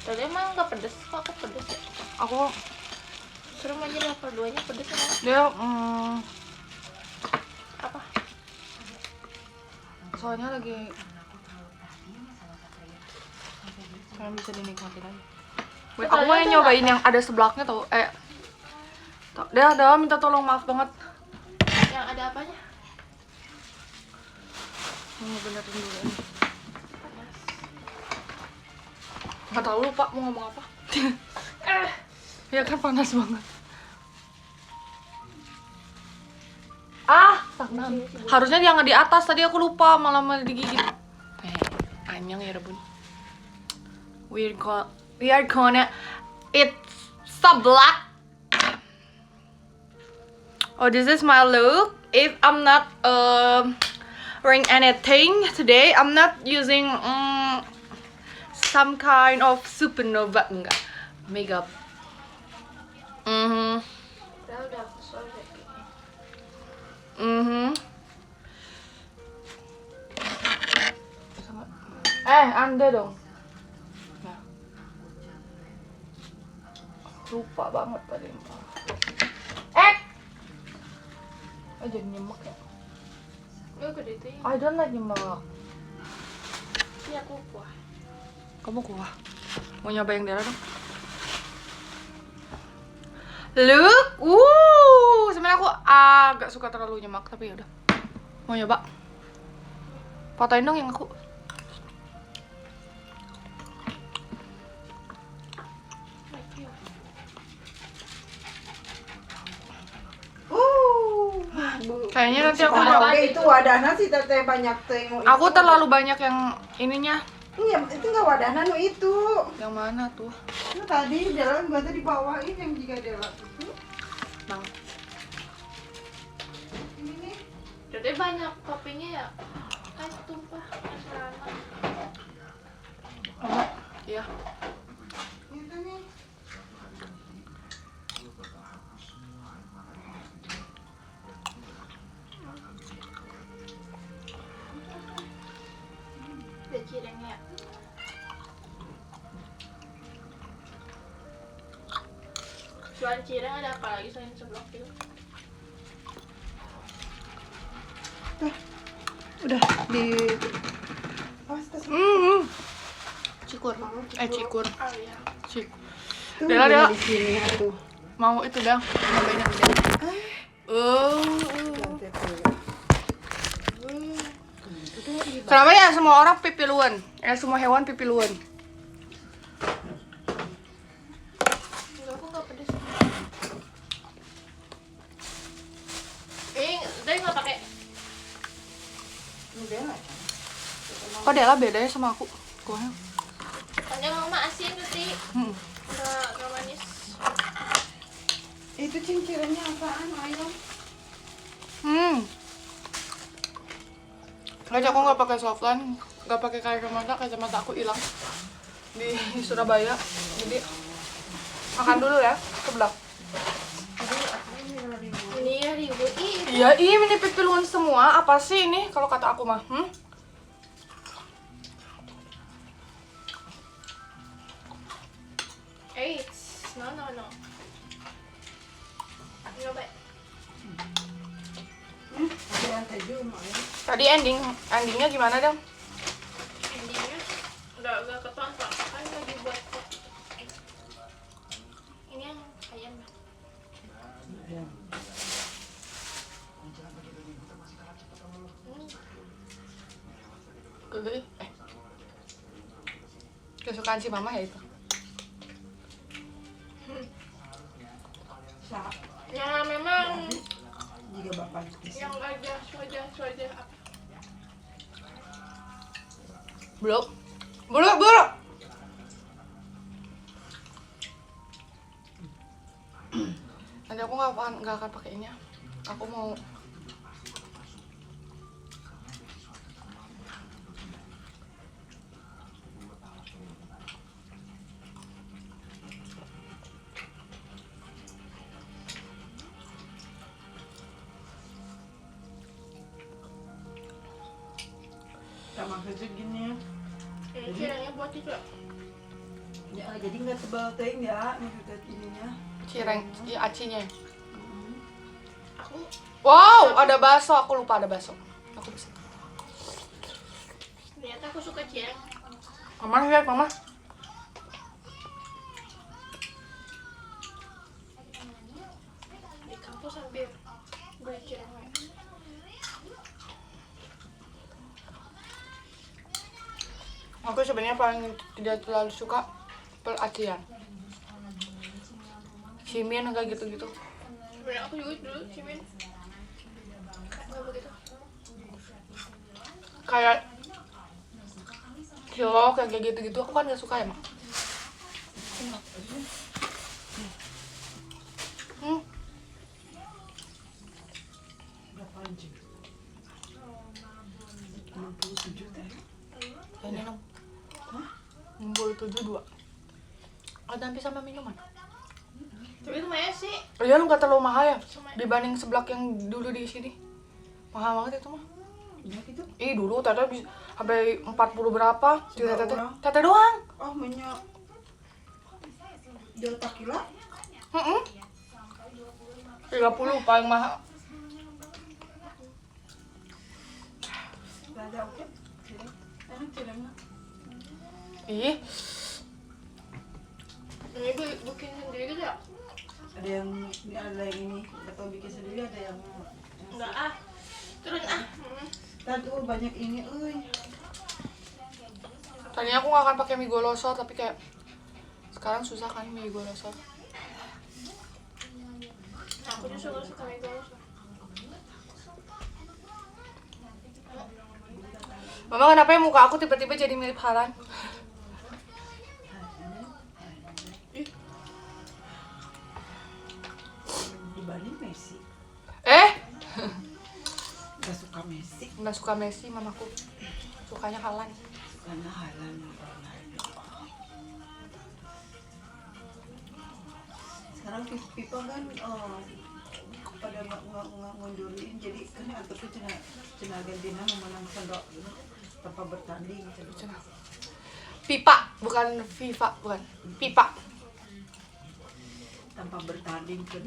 Tadi emang nggak pedes, kok aku pedes ya? Aku Serem aja level 2-nya pedes emang. dia Apa? soalnya lagi kan bisa dinikmatin aja. Wait, aku mau nyobain yang ada seblaknya tau. Dia minta tolong, maaf banget. Yang ada apanya? Mau benerin dulu ini. Nggak tahu lupa mau ngomong apa. Ya kan panas banget. Stagnan. Harusnya dia nggak di atas, tadi aku lupa malah digigit. Anyang ya rebun. We are gonna eat seblak. Oh, this is my look. If I'm not wearing anything today, I'm not using some kind of supernova enggak makeup. Udah kesel deh. Anda dong. Nah. Lupa banget tadi. Jadi nyemek ya. Lu gede tuh ya? I don't like nyemek. Iya, aku kuah. Kamu kuah. Mau nyoba yang Dela dong? Look, sebenarnya aku agak suka terlalu nyemak, tapi yaudah. Mau nyoba? Fotoin dong yang aku. Kayaknya nanti aku mau. Itu wadahnya sih teteh banyak tengok. Aku terlalu banyak yang ininya. Iya, itu nggak wadahnya nu itu. Yang mana tuh? Itu tadi jalan gua tuh dibawain yang jika Dela itu. Bang. Ini nih. Jadi banyak toppingnya ya? Kan tumpah celana. Iya. Itu nih. Ada cirengnya. Selain cireng ada apa lagi selain seblak itu? Udah di awas tas. Cikur. Cikur. Oh iya. Cikur. Tuh, Dela, Dela. di sini atuh. Mau itu dah. Nyobain yang ini. Nanti tuh. Kenapa ya semua orang pipiluan? Semua hewan pipiluan. Enggak, aku nggak pedes. Dia nggak pakai. Dela. Kok Dela bedanya sama aku? Kuahnya. Soalnya mama asin tuh, nggak manis. Itu cincirnya apaan, ayam? Guys, aku nggak pakai softline, nggak pakai kacamata aku hilang di Surabaya. Jadi makan dulu ya, seblak. Ini ya ribut. Iya, ini pipiluan semua. Apa sih ini kalau kata aku mah? No. Nyoba. Ada yang keju mau ya? Tadi endingnya gimana dong? Endingnya udah ketonton kan lagi buat kok. Ini yang ayam. Kesukaan si mama ya itu. Yang memang Jika bapak yang wajah apa? Belum. Nanti aku nggak akan pakai ini. Aku mau sama keju gini ya. Ini cirengnya buat juga. Ya, jadi nggak tebal teh ya, maksudnya ininya. Cireng, ya acinya. Aku Wow, ada bakso. Aku lupa ada bakso. Aku bisa. ternyata aku suka cireng. Mama lihat, Mama. Di kampus hampir beli cireng. Aku sebenarnya paling tidak terlalu suka pelacian. Cimin kayak gitu-gitu. Sebenarnya aku juga dulu cimin nggak begitu. Kayak cilok kayak gitu-gitu aku kan gak suka emang. Berapa anjing? 67 teh. Ini 67 2. Ada hampir sama minuman. Tapi lumayan sih. Ya lu gak terlalu mahal ya dibanding seblak yang dulu di sini. Mahal banget itu mah. Ya gitu. Ih dulu tete bisa sampai 40 berapa? Seberapa Tete orang? tete doang. Oh, minyak delta kilo? 30 paling mahal. Gak ada oke. Cireng. Enak cirengnya. Ih, Ini bikin sendiri gitu ya? Ada yang ini, atau bikin sendiri, ada yang Enggak ah. Turun ah. Kan tuh banyak ini, tadinya aku gak akan pakai mie golosor tapi kayak sekarang susah kan mie golosor. Aku juga suka mie golosor. Mama kenapa ya muka aku tiba-tiba jadi mirip Halan? dibanding Messi. Gak suka Messi, Nggak suka Messi mamaku, sukanya Halan. karena Haaland Ronaldo. Sekarang FIFA kan pada ngundurin, jadi kan atau tuh cina Argentina memenangkan tanpa bertanding. Pipa, bukan FIFA, bukan Pipa. Tanpa bertanding kan.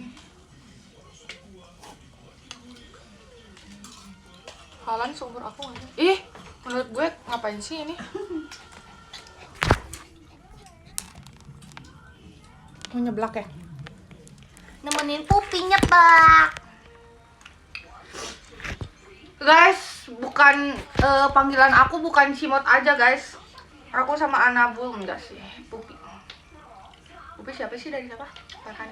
Halan seumur aku aja. Ih, menurut gue ngapain sih ini? Mau nyeblak ya? Nemenin Pupi nyeblak. Guys, bukan panggilan aku bukan Cimot aja guys. Aku sama Anabul enggak sih, Pupi. Pupi siapa sih dari siapa? Farhan.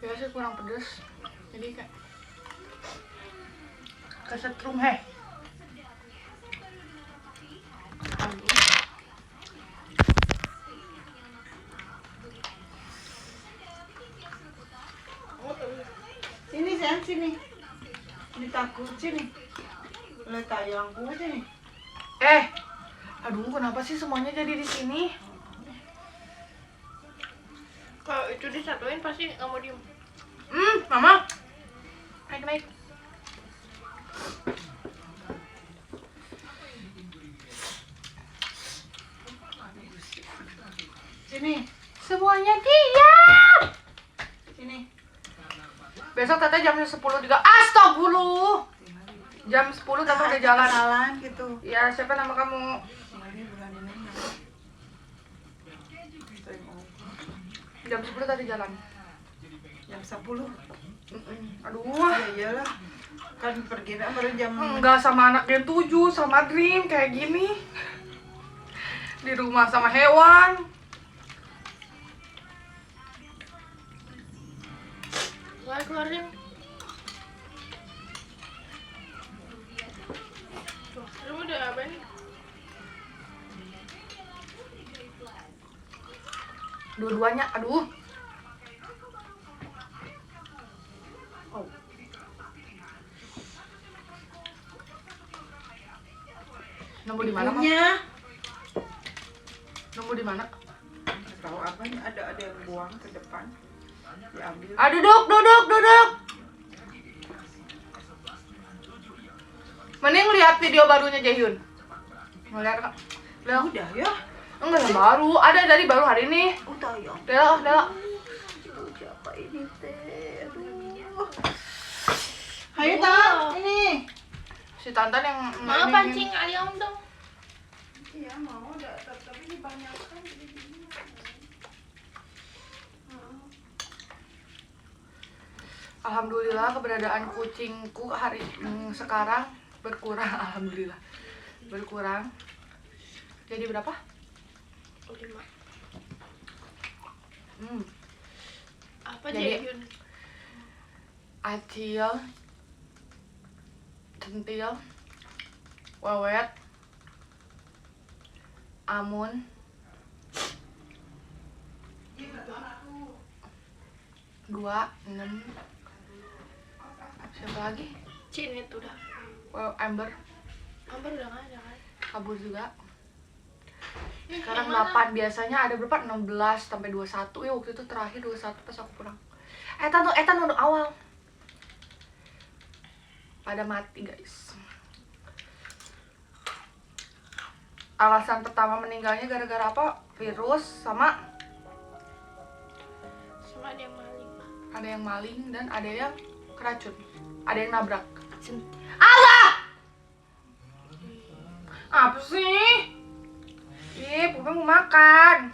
Biasa kurang pedes, jadi kayak kesetrum heh. Sini sayang, sini. Ini takut sini. Lihat tayangku sini. Aduh kenapa sih semuanya jadi di sini? Kalau itu disatuin pasti nggak mau diem. Mama. Baik. Sini, Semuanya diam. sini. Besok Tete jam 10 juga. Astagfirullah. Jam 10 Tete udah jalan. Kenalan gitu. Ya, siapa nama kamu? Ini bukan ini. Jam 10 tadi jalan. Jam 10. Aduh. Ya iyalah. Kan pergi baru jam Enggak sama anak Gen 7, sama Dream kayak gini. Di rumah sama hewan. Keluarin. Tuh, lu udah apa nih? Dua-duanya, aduh. Oh. Nemu di mana, Mam? punya. Nemu di mana? Tahu apa nih, ada yang buang ke depan. diambil. Ah, duduk. Mending lihat video barunya Jaehyun. Ngeliat Kak. Lihat. Udah ya. Enggak yang baru, ada dari baru hari ini. Udah ya. Dela. Siapa ini teh? Aduh. Ayo Tan, ini. Si Tantan yang Mau ini. pancing ayam dong. Iya mau, tapi ini banyak kan. Alhamdulillah keberadaan kucingku hari sekarang berkurang. Alhamdulillah berkurang. Jadi berapa? 5. Hmm. Apa Jadi- Jaehyun? Acil, Centil, Wewet, Amun, dua, 6. Siapa lagi? Cin itu udah. Amber Amber udah nggak ada kan? kabur juga. Yang Sekarang mana? 8, biasanya ada berapa? 16 sampai 21 ya, waktu itu terakhir 21 pas aku pulang. Etan untuk awal. Pada mati guys. Alasan pertama meninggalnya gara-gara apa? Virus sama Sama ada yang maling. ada yang maling dan ada yang keracun. Ada yang nabrak. Sen- Apa sih? Ih, Pupi mau makan.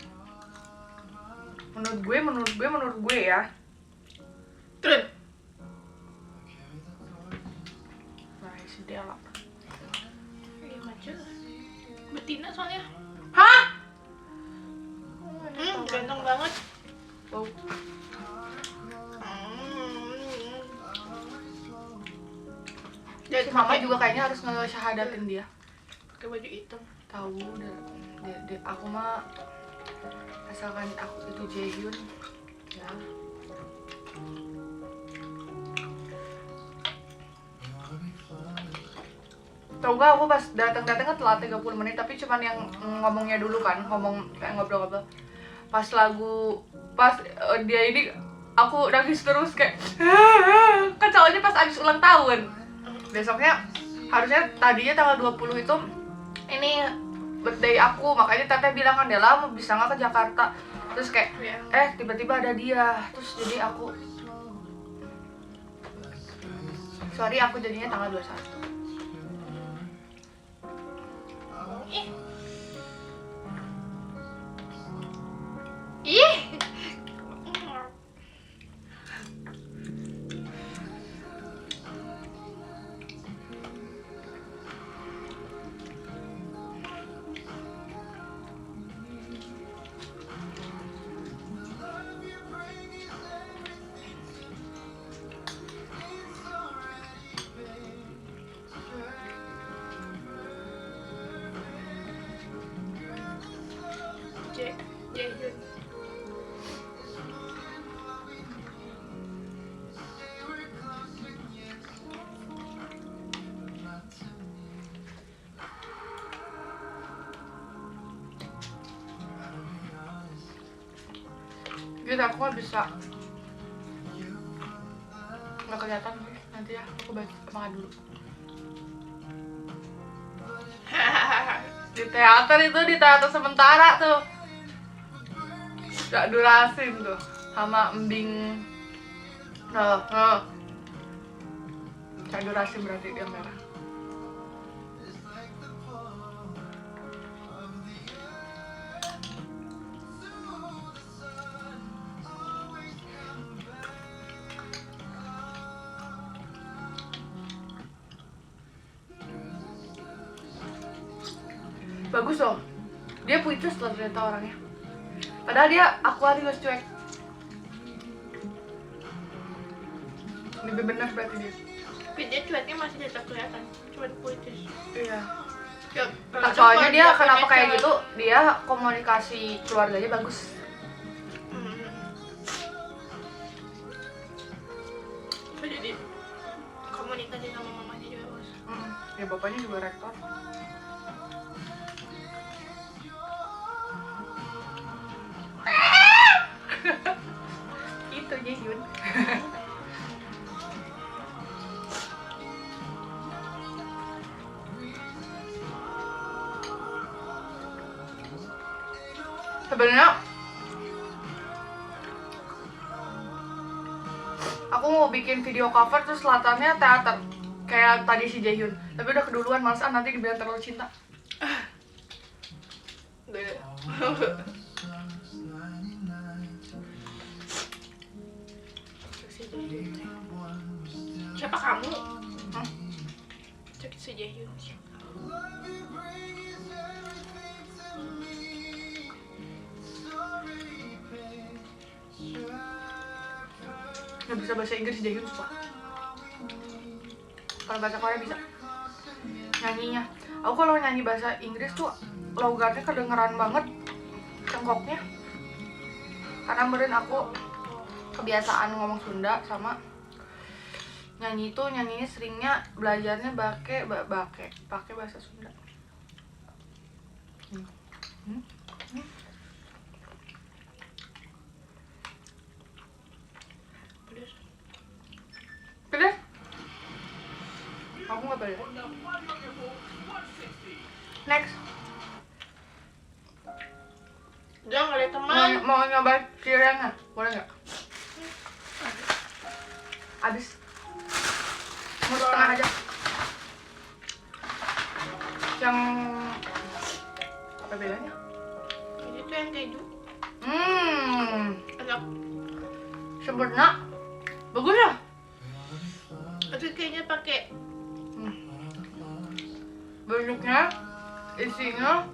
Menurut gue ya. Turun. Nah, si Dela. Iya macet. Betina soalnya. Hah? Ganteng banget. Tuh. Dan Si mama juga kayaknya harus ngesyahadatin dia. pakai baju hitam. Tahu aku mah asalkan aku itu Jaehyun ya. Tahu gak aku pas datang kan telat 30 menit tapi cuman yang ngomongnya dulu kan, ngomong kayak ngobrol-ngobrol. Pas dia ini aku nangis terus kayak kan soalnya pas abis ulang tahun. Besoknya harusnya tadinya tanggal 20 itu ini birthday aku, makanya teteh bilang kan Dela mau bisa nggak ke Jakarta, terus kayak tiba-tiba ada dia, terus jadi aku jadinya tanggal 21. Ih. Jaehyun. Gitu aku nggak bisa, nggak kelihatan nanti ya, aku makan dulu. Di teater sementara tuh gak durasin tuh sama embing. Gak durasin berarti dia merah. Bagus loh, dia puitis loh ternyata orangnya. Padahal dia Aquarius cuek. Lebih benar berarti dia. Tapi dia cueknya masih tetap kelihatan. Cuek puitis. Iya. Ya, Soalnya dia kalau kenapa kayak cewek- gitu, dia komunikasi keluarganya bagus. Terus jadi komunikasi sama mamanya juga bagus. Ya bapaknya juga rektor. gitu Jaehyun. Sebenarnya aku mau bikin video cover terus latarnya teater kayak tadi si Jaehyun, tapi udah keduluan, malesan nanti dibilang terlalu cinta. Siapa kamu? Hah? Cek si Jaehyun. Nggak bisa bahasa Inggris si Jaehyun sumpah. Kalau bahasa Korea bisa. Nyanyinya, aku kalau nyanyi bahasa Inggris tuh logatnya kedengeran banget cengkoknya. Karena meren aku kebiasaan ngomong Sunda sama nyanyi itu nyanyinya seringnya belajarnya pakai bahasa Sunda. Pedes. Pedas? Aku nggak pedas. Next, Udah nggak ada teman. mau nyoba cirengan, boleh nggak? Abis mau setengah aja. Yang apa bedanya? Ini tuh yang keju. Enak. Sempurna. Bagus ya? Tapi kayaknya pakai Bentuknya, isinya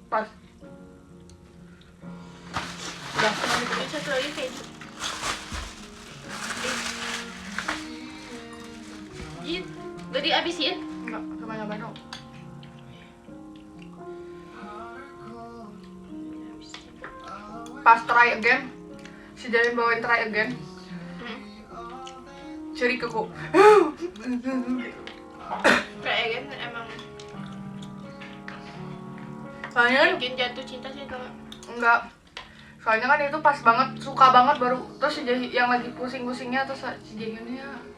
pas. Udah. ini satu lagi keju. Jit, gak dihabisin? Enggak, cuma nyoba dong. Pas try again, si Jaehyun bawain try again, ceri ke kok. Kayak kan emang Soalnya kan bikin jatuh cinta sih kalau enggak. Soalnya kan itu pas banget, suka banget baru terus si Jaehyun yang lagi pusing-pusingnya terus si Jaehyunnya.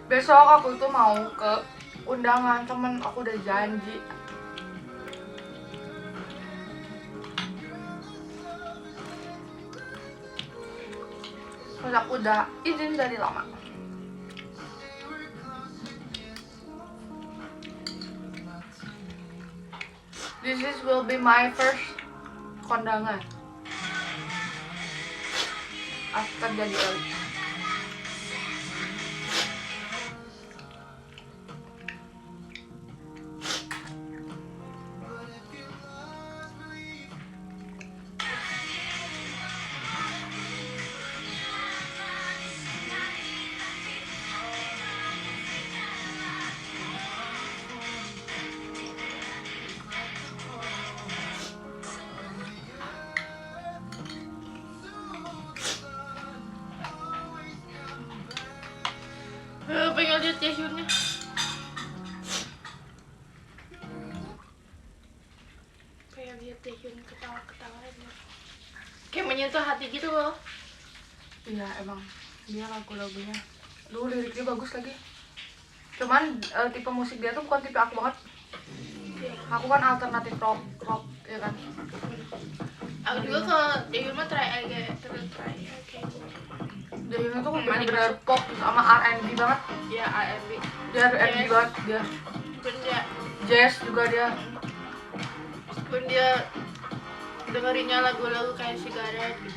Besok aku tuh mau ke undangan temen, aku udah janji. Terus aku udah izin dari lama. Will be my first kondangan after jadi elit. pengen lihat Jaehyunnya. Pengen lihat Jaehyun ketawa-ketawa aja. Kayak menyentuh hati gitu loh. Iya emang dia lagu-lagunya, liriknya bagus lagi. Cuman tipe musik dia tuh bukan tipe aku banget. Aku kan alternatif rock ya kan. Aku juga kalau Jaehyun mah try again. Jaehyun tuh bener-bener pop sama R&B banget. Ya R&B. Dia R&B Yes. banget dia. Pun dia, Jazz juga dia. pun dia dengerinnya lagu-lagu kayak Cigarette gitu.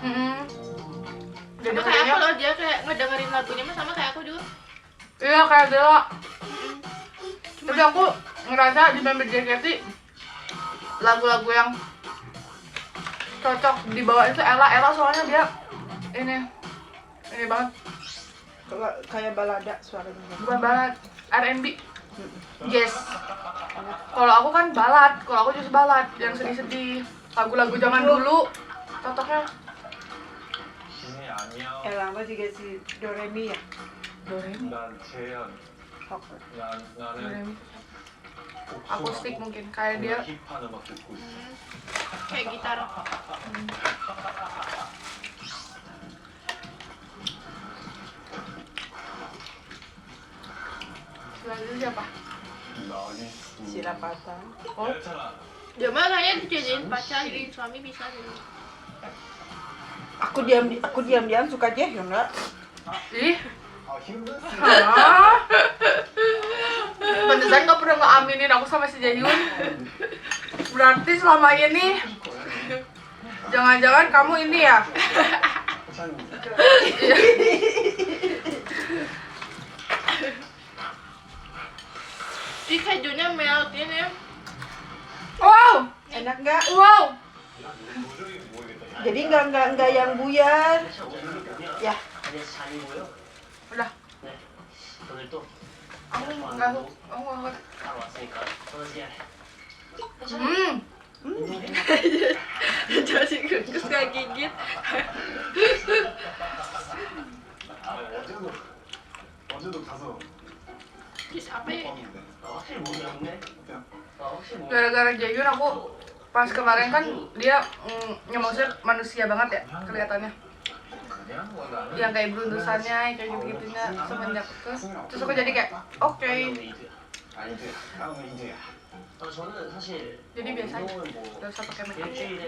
Dia Sama kayak aku loh, dia kayak ngedengerin lagunya mah sama kayak aku juga. Iya kayak Bella. Tapi aku ngerasa di member JKT lagu-lagu yang cocok dibawa itu Ella soalnya dia ini banget, Kayak balada suaranya. bukan balad, R&B, jazz. Kalau aku kan balad, kalau aku justru balad yang sedih-sedih, lagu-lagu zaman dulu cocoknya. Lama juga si Doremi ya. Doremi. 난 재현. 나는 Doremi. Akustik mungkin kayak dia. 힙한 음악 듣고 있어. Kayak gitar. Selanjutnya siapa? 나니. Silapatan. Oh, 괜찮아. Dia mah kayaknya dijadiin pacar, jadi suami bisa gitu. Aku diam suka Jaehyun enggak? ih, 아 힘들었어. ah. Pantesan nggak pernah ngeaminin aku sama si Jaehyun. Berarti selama ini jangan-jangan kamu ini ya? Ih, kejunya melt ini ya. Wow, Enak enggak? wow. Jadi enggak yang buyar. Ya, 안녕하세요, 잔이고요. Udah, 네, 오늘 또 aku nggak, aku nggak. 바로 왔으니까 어떻게 Jadi gemes kayak gigit. 어제도 가서 Terus apa ya? 봤는데. 확실히 모르겠네. 확실히 모르겠네. Gara-gara Jaehyun aku pas kemarin kan dia maksudnya manusia banget ya kelihatannya. Yang kayak beruntusannya, kayak gitu-gitunya semenjak itu. Terus aku jadi kayak oke. 이두야. 아니지. 다음은 이제야. 저는 사실 Jadi biasa aja, 운동을 뭐 nggak usah pakai make up. 일주일에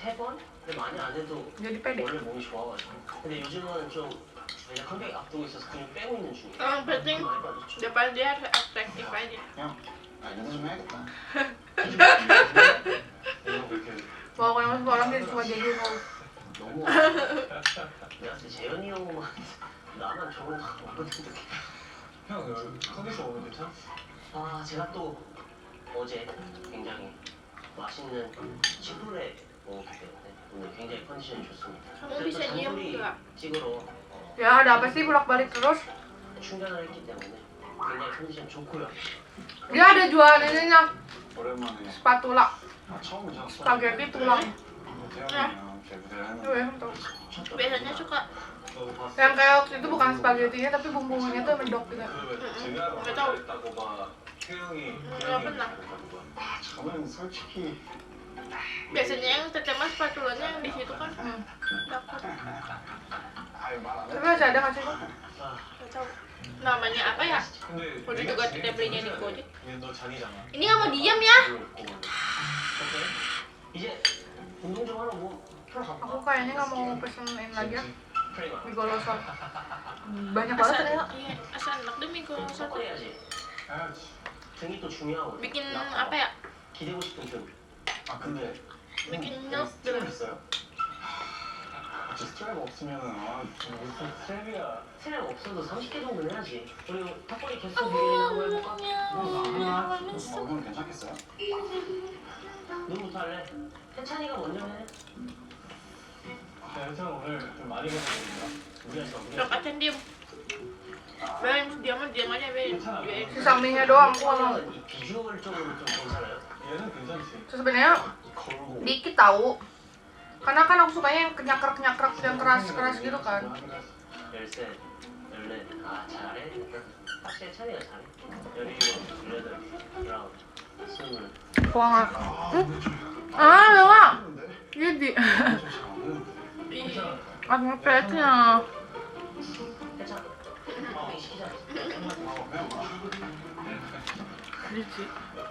3번? 근데 많이 안 해도 Jadi pede. 원래 몸이 좋아가지고. 근데 요즘은 좀 왜냐 컴백이 앞두고 있어서 근육 빼고 있는 중이에요. Yang penting 많이 빠졌죠. depan dia harus atraktif aja. 형, 아 이거 좀 해야겠다. Pokoknya mas orang dia cuma Jaehyun mau. 너무 내가 진짜 재현이 형만 나만 저런 거 없는데. 형, 컨디션 오늘 괜찮아? 아 제가 또 어제 굉장히 맛있는 치프레 먹었기 때문에 오늘 굉장히 컨디션이 좋습니다. Kamu bisa diem nggak? 찍으러 Ya ada apa sih bolak-balik terus? 충전을 했기 때문에 굉장히 컨디션 좋고요. Dia ada jualan ininya, 오랜만에. spatula, 아 처음 오셨어. spaghetti tulang. 대현이랑 제 무대를 하는 Tuh ya, tuh. Biasanya suka. 너도 봤어? Yang kayak waktu itu bukan spaghettinya tapi bumbunya tuh medok gitu. Nggak tahu. 했다고 막 태영이 Nggak pernah. 아 저는 솔직히 Biasanya yang tercemar spatulanya yang di situ kan. Dapat. 아예 말안 Tapi masih ada nggak sih? 아, Nggak tahu. Namanya apa ya? 근데 Udah juga kita belinya di Gojek. 너 잔이잖아. Ini nggak mau diam ya? 오케이. 이제 운동 좀 하러 뭐 풀어 Aku 가볼까? kayaknya nggak mau pesenin lagi ya 프레이마. mie golosan. Banyak banget Asal, ternyata. iya, asal enak demi kalau satu. 섞어 해야지. 해야지. 등이 또 중요하거든. Bikin apa ya? 기대고 싶은 등. 아 근데 Bikin 형, milk 스트랩 dulu. 있어요? 저 스트랩 없으면은 아 무슨 스트랩이야. 트랩 없어도 30개 정도는 해야지. 그리고 턱걸이 개수 비밀이나 한번 해볼까? 형 괜찮겠어요? 누구부터 할래? 해찬이가 먼저 해. 형 오늘 좀 많이 먹었습니다. 우리가 Udah kacang diem. Biarin diam aja biarin. Sisa mie-nya doang aku nggak mau. 이 비주얼적으로 좀 괜찮아요? 얘는 괜찮지. Terus sebenarnya 걸고. dikit tahu. Karena kan aku sukanya yang kenyakrek-nyakrek yang keras-keras gitu kan. 13, 14. 아 잘해? 확실히 해찬이가 잘해. 17, 18, 19, 20. Wah, ah, lewat. Jadi, aku ngepetnya. 해찬. 이 시키자. Jadi,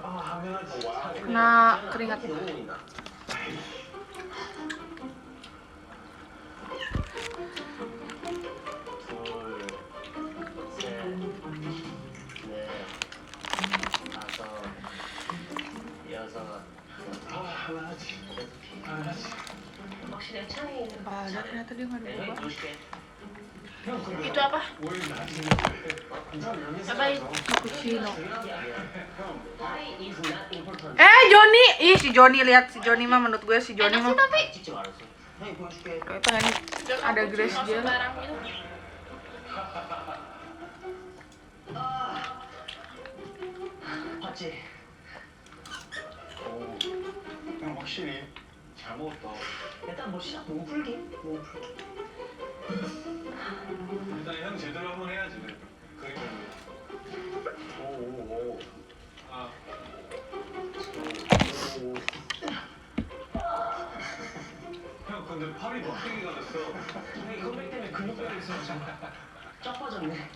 아 당연하지. kena keringat. 너무 보인다. 둘, 셋, 넷, 다섯, 여섯. 당연하지. 당연하지. 확실히 해찬이 Ah, ada ternyata dia nggak ada 네, berubah. 보실게. 형 근데 Itu apa? 오일 나중에 Apa itu? Cappuccino. 중요한 게 아니야. Why is not important? Joni, ih si Joni lihat si Joni mah menurut gue si Joni mah 찍지 말았어. 형이 보여줄게. kayak pengen Udah ada aku grace cuma dia. sembarang gitu. 봤지? 오, 형 확실히 잘 먹었다. 일단 뭐 시작 몸 풀기. 몸 풀기. 일단 형 제대로 한번 해야지. 껍데기가 됐어. 이 컴백 때문에 근육도 있어. 쫙 빠졌네.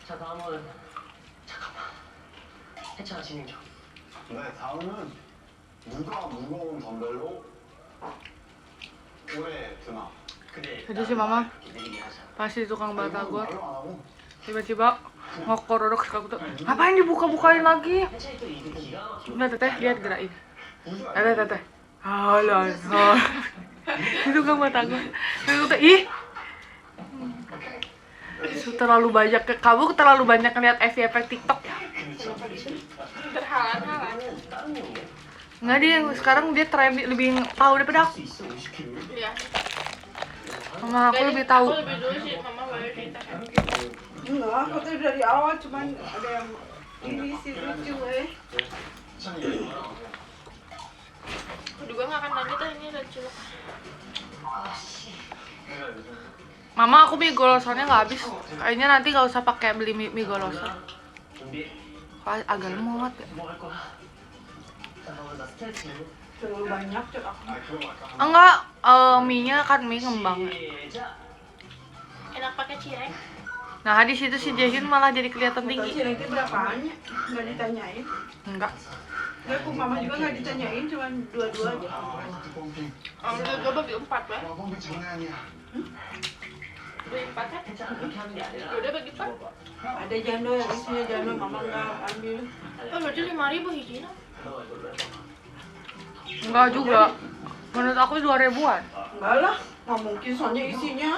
자 다음은 잠깐만. 해찬아 진행 좀. 네, 다음은 누가 무거운 덤벨로 오래 드나? 근데 Jadi si mama 느리게 하자. pasti tukang batagor 말로 안 하고 tiba-tiba ngokororok suka aku tuh ngapain dibuka-bukain lagi. 해찬이 또 이게 기가 막히고. Lihat teteh, lihat gerakin. 무슨 Lihat teteh. Halo. Itu tukang batagor. Itu tuh ih. Terlalu banyak kamu terlalu banyak ngeliat efek TikTok ya. Terhalang-halang. 다른 내용이야? Enggak dia sekarang dia tren lebih tahu daripada aku. 할수 있어 50kg. Iya. Mama aku Jadi, lebih tahu. Aku lebih dulu sih, mama baru cerita. Enggak, aku tuh dari awal cuman ada yang ini sih lucu 찬이 얘기해요. Aku juga nggak akan lanjut ah, ini udah cilok. 내가 요즘 Mama aku mie golosannya nggak habis. Kayaknya nanti nggak usah pakai beli mie golosan. 준비해. Agak lemot ya. 뭐 할 거야? 잠깐만 나 스트레칭. terlalu banyak cek aku. 아 그거 말까? Enggak, mie-nya kan mie ngembang. 시작. Enak pakai cireng. Nah di situ si Jaehyun malah jadi kelihatan Tahu tinggi. cireng itu berapaan? Nggak ditanyain. Enggak. Nggak, aku mama juga nggak ditanyain, cuman dua-dua aja. 아 펌핑. Gue bagi 4 ya. 와 펌핑 장난 아니야. Bagi 4 ya. 괜찮아 그렇게 하는 게 아니라. Udah bagi 4. Ada jando yang isinya jando, mama nggak ambil. Oh, berarti 5.000 hijinya. 너가 이걸로 해봐. Enggak juga. Menurut aku 2.000-an. Enggak lah, nggak mungkin soalnya isinya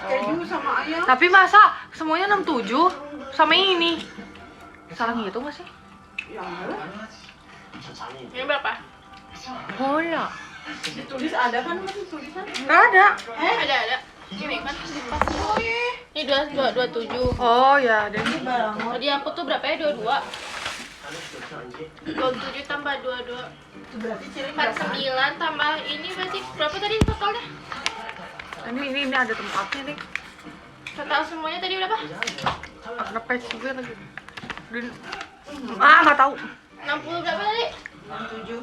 keju sama ayam. Tapi masa semuanya 67 sama ini? Salah gitu nggak sih? Ya enggak lah. 저 장인. Ini berapa? Oh ya. Ditulis ada kan masih tulisan? Nggak ada. Ada. Ini kan pas. Ini 27. Oh ya, dan Tadi aku tuh berapa ya? 22. 아저씨 몇 살인지? 27 tambah 22. Itu berarti cireng berapa? 49 tambah ini berarti berapa tadi totalnya? ini ada tempatnya nih. Total semuanya tadi berapa? Ada page juga lagi. Nggak tahu. 60 berapa tadi? 67.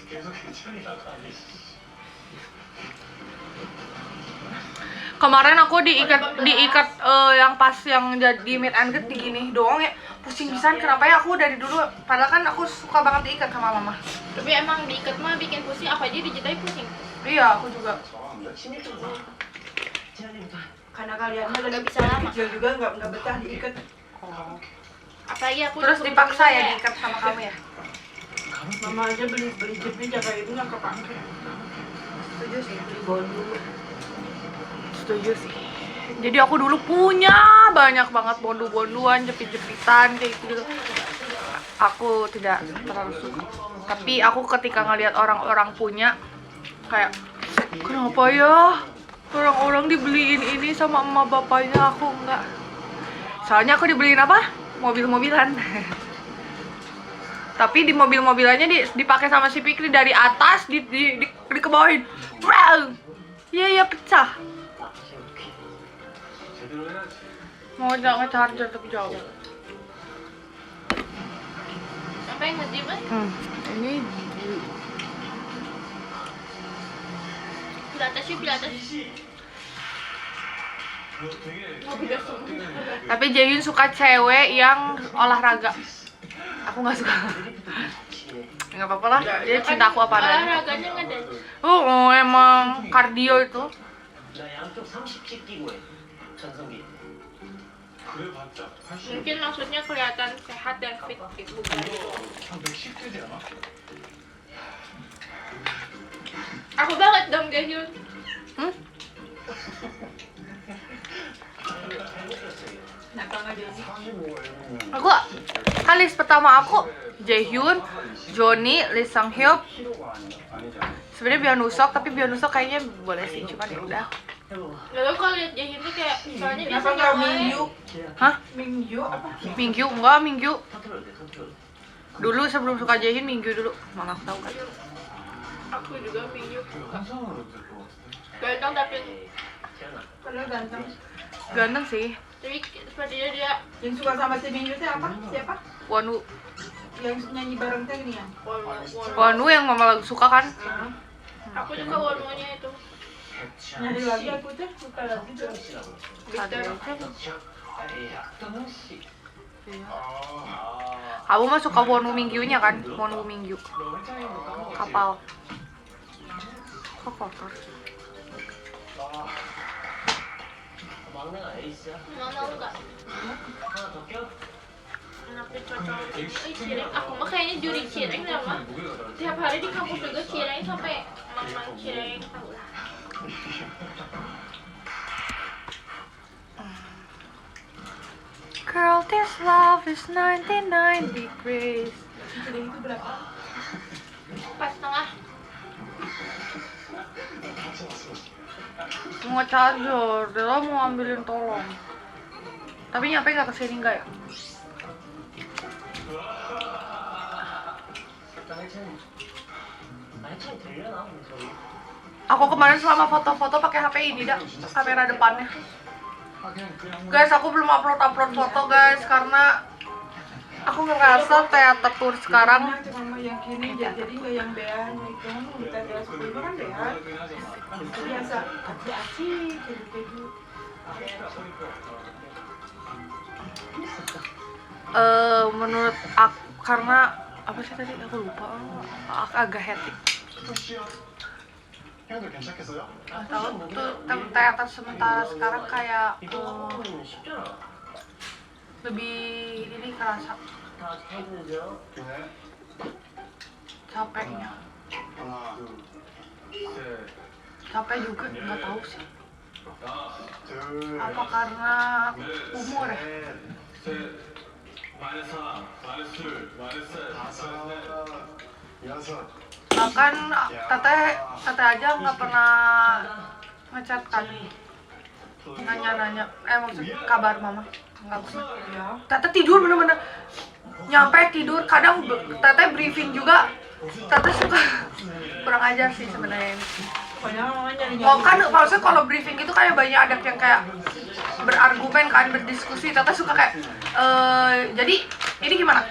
계속 괜찮이라고 하니. Kemarin aku diikat yang pas yang jadi meet and greet gini doang ya. Pusing pisan kenapa ya aku dari dulu padahal kan aku suka banget diikat sama mama. Tapi emang diikat mah bikin pusing, apa aja dijitai pusing. Iya, aku juga. 저런데? 신입적으로 제안이부터 Karena kaliannya Nggak lagi bisa lama. kecil juga nggak betah diikat. Apalagi aku Terus dukung dipaksa ya kayak- diikat sama kamu ya. Mama aja beli chipnya jaga itu nggak kepake. Setuju sih beli bondu. Setuju sih. Jadi aku dulu punya banyak banget bondu-bonduan, jepit-jepitan kayak gitu. Aku tidak terlalu suka. Tapi aku ketika ngelihat orang-orang punya kayak kenapa ya orang-orang dibeliin ini sama emak bapaknya aku enggak. Soalnya aku dibeliin apa? Mobil-mobilan. Tapi di mobil-mobilannya dipakai sama si Fikri dari atas dikebawain. Wow. Iya pecah. 제대로 해야지. Mau jangan charger tapi jauh. Sampai nge-gym kan? Ini Pilates sih, pilates. tapi Jaehyun suka cewek yang olahraga. Aku nggak suka. Nggak apa-apa lah. Dia cinta aku apa adanya. Olahraganya ngedance. Emang kardio itu. 나 양쪽 30씩 끼고 해. 전성기. 그래봤자 80. Mungkin maksudnya kelihatan sehat dan fit gitu, bukan. 한 110 되지 않아? Aku banget dong Jaehyun. Kenapa nggak jadi? 45 Aku kan list pertama aku Jaehyun, Johnny, Lee Sang Hyuk. 키로가 아니잖아. Sebenarnya Byeonusok, tapi Byeonusok kayaknya boleh sih, cuman ya udah. Gak tau kalau liat Jaehyun tuh kayak soalnya dia Kenapa nggak senyawa Mingyu? Hah? Mingyu apa? Mingyu enggak, Mingyu. 터트려도 돼, 터트려도. Dulu sebelum suka Jaehyun Mingyu dulu. Mana aku tahu kan. Aku juga Mingyu. 환상으로 될것 같은데. Ganteng tapi 재현아. Padahal ganteng. Ganteng sih. tapi sepertinya dia Yang suka sama si Mingyu teh apa? Siapa? Wonwoo. Yang nyanyi bareng teh ini ya? Wonwoo. Wonwoo yang mama lagi suka kan. Aku juga Wonwoo-nya itu. Nyari lagi aku tuh buka lagi tuh. Ada aja. 아, Kamu mah suka Wonu Mingyu-nya kan? Wonu Mingyu. Kapal. Kok kotor? 막내가 에이스야. Mau nggak? 하나 더 껴? Anaknya cocok. Cireng. Aku mah kayaknya juri cireng dah mah. Tiap hari di kampus juga cireng sampai mang cireng tahu lah. Girl, this love is 99 degrees. Jadi itu berapa? Pas setengah. Mau charger, Dela mau ambilin tolong. Tapi nyampe nggak kesini nggak ya? 알차이 되려나? 저기. Aku kemarin selama foto-foto pakai HP ini dah, kamera depannya. 아 그냥 Guys, aku belum upload foto guys karena aku ngerasa teater tour sekarang cuma yang kini jadi nggak yang bean itu kita jelas itu kan bean. Itu biasa aci keju. menurut aku karena apa sih tadi aku lupa, agak hectic. 푸시요. 형들 괜찮겠어요? Tahu tuh teater sementara sekarang kayak 이거 하면 쉽잖아. lebih ini kerasa 다 해주죠. 네. capeknya. 하나, 둘, Capek juga nggak tahu sih. 둘, Apa karena umur ya? 셋, 마이너스 하나, 마이너스 둘, 마이너스 셋, 다섯, 여섯. Bahkan teteh aja nggak pernah ngechat kan, nanya-nanya, maksud kabar mama nggak pernah. Ya. Teteh tidur bener-bener nyampe tidur, kadang teteh briefing juga, teteh suka kurang ajar sih sebenarnya ini. Banyak orang nyari Oh kan maksudnya kalau briefing itu kayak banyak ada yang kayak berargumen kan, berdiskusi, teteh suka kayak jadi ini gimana?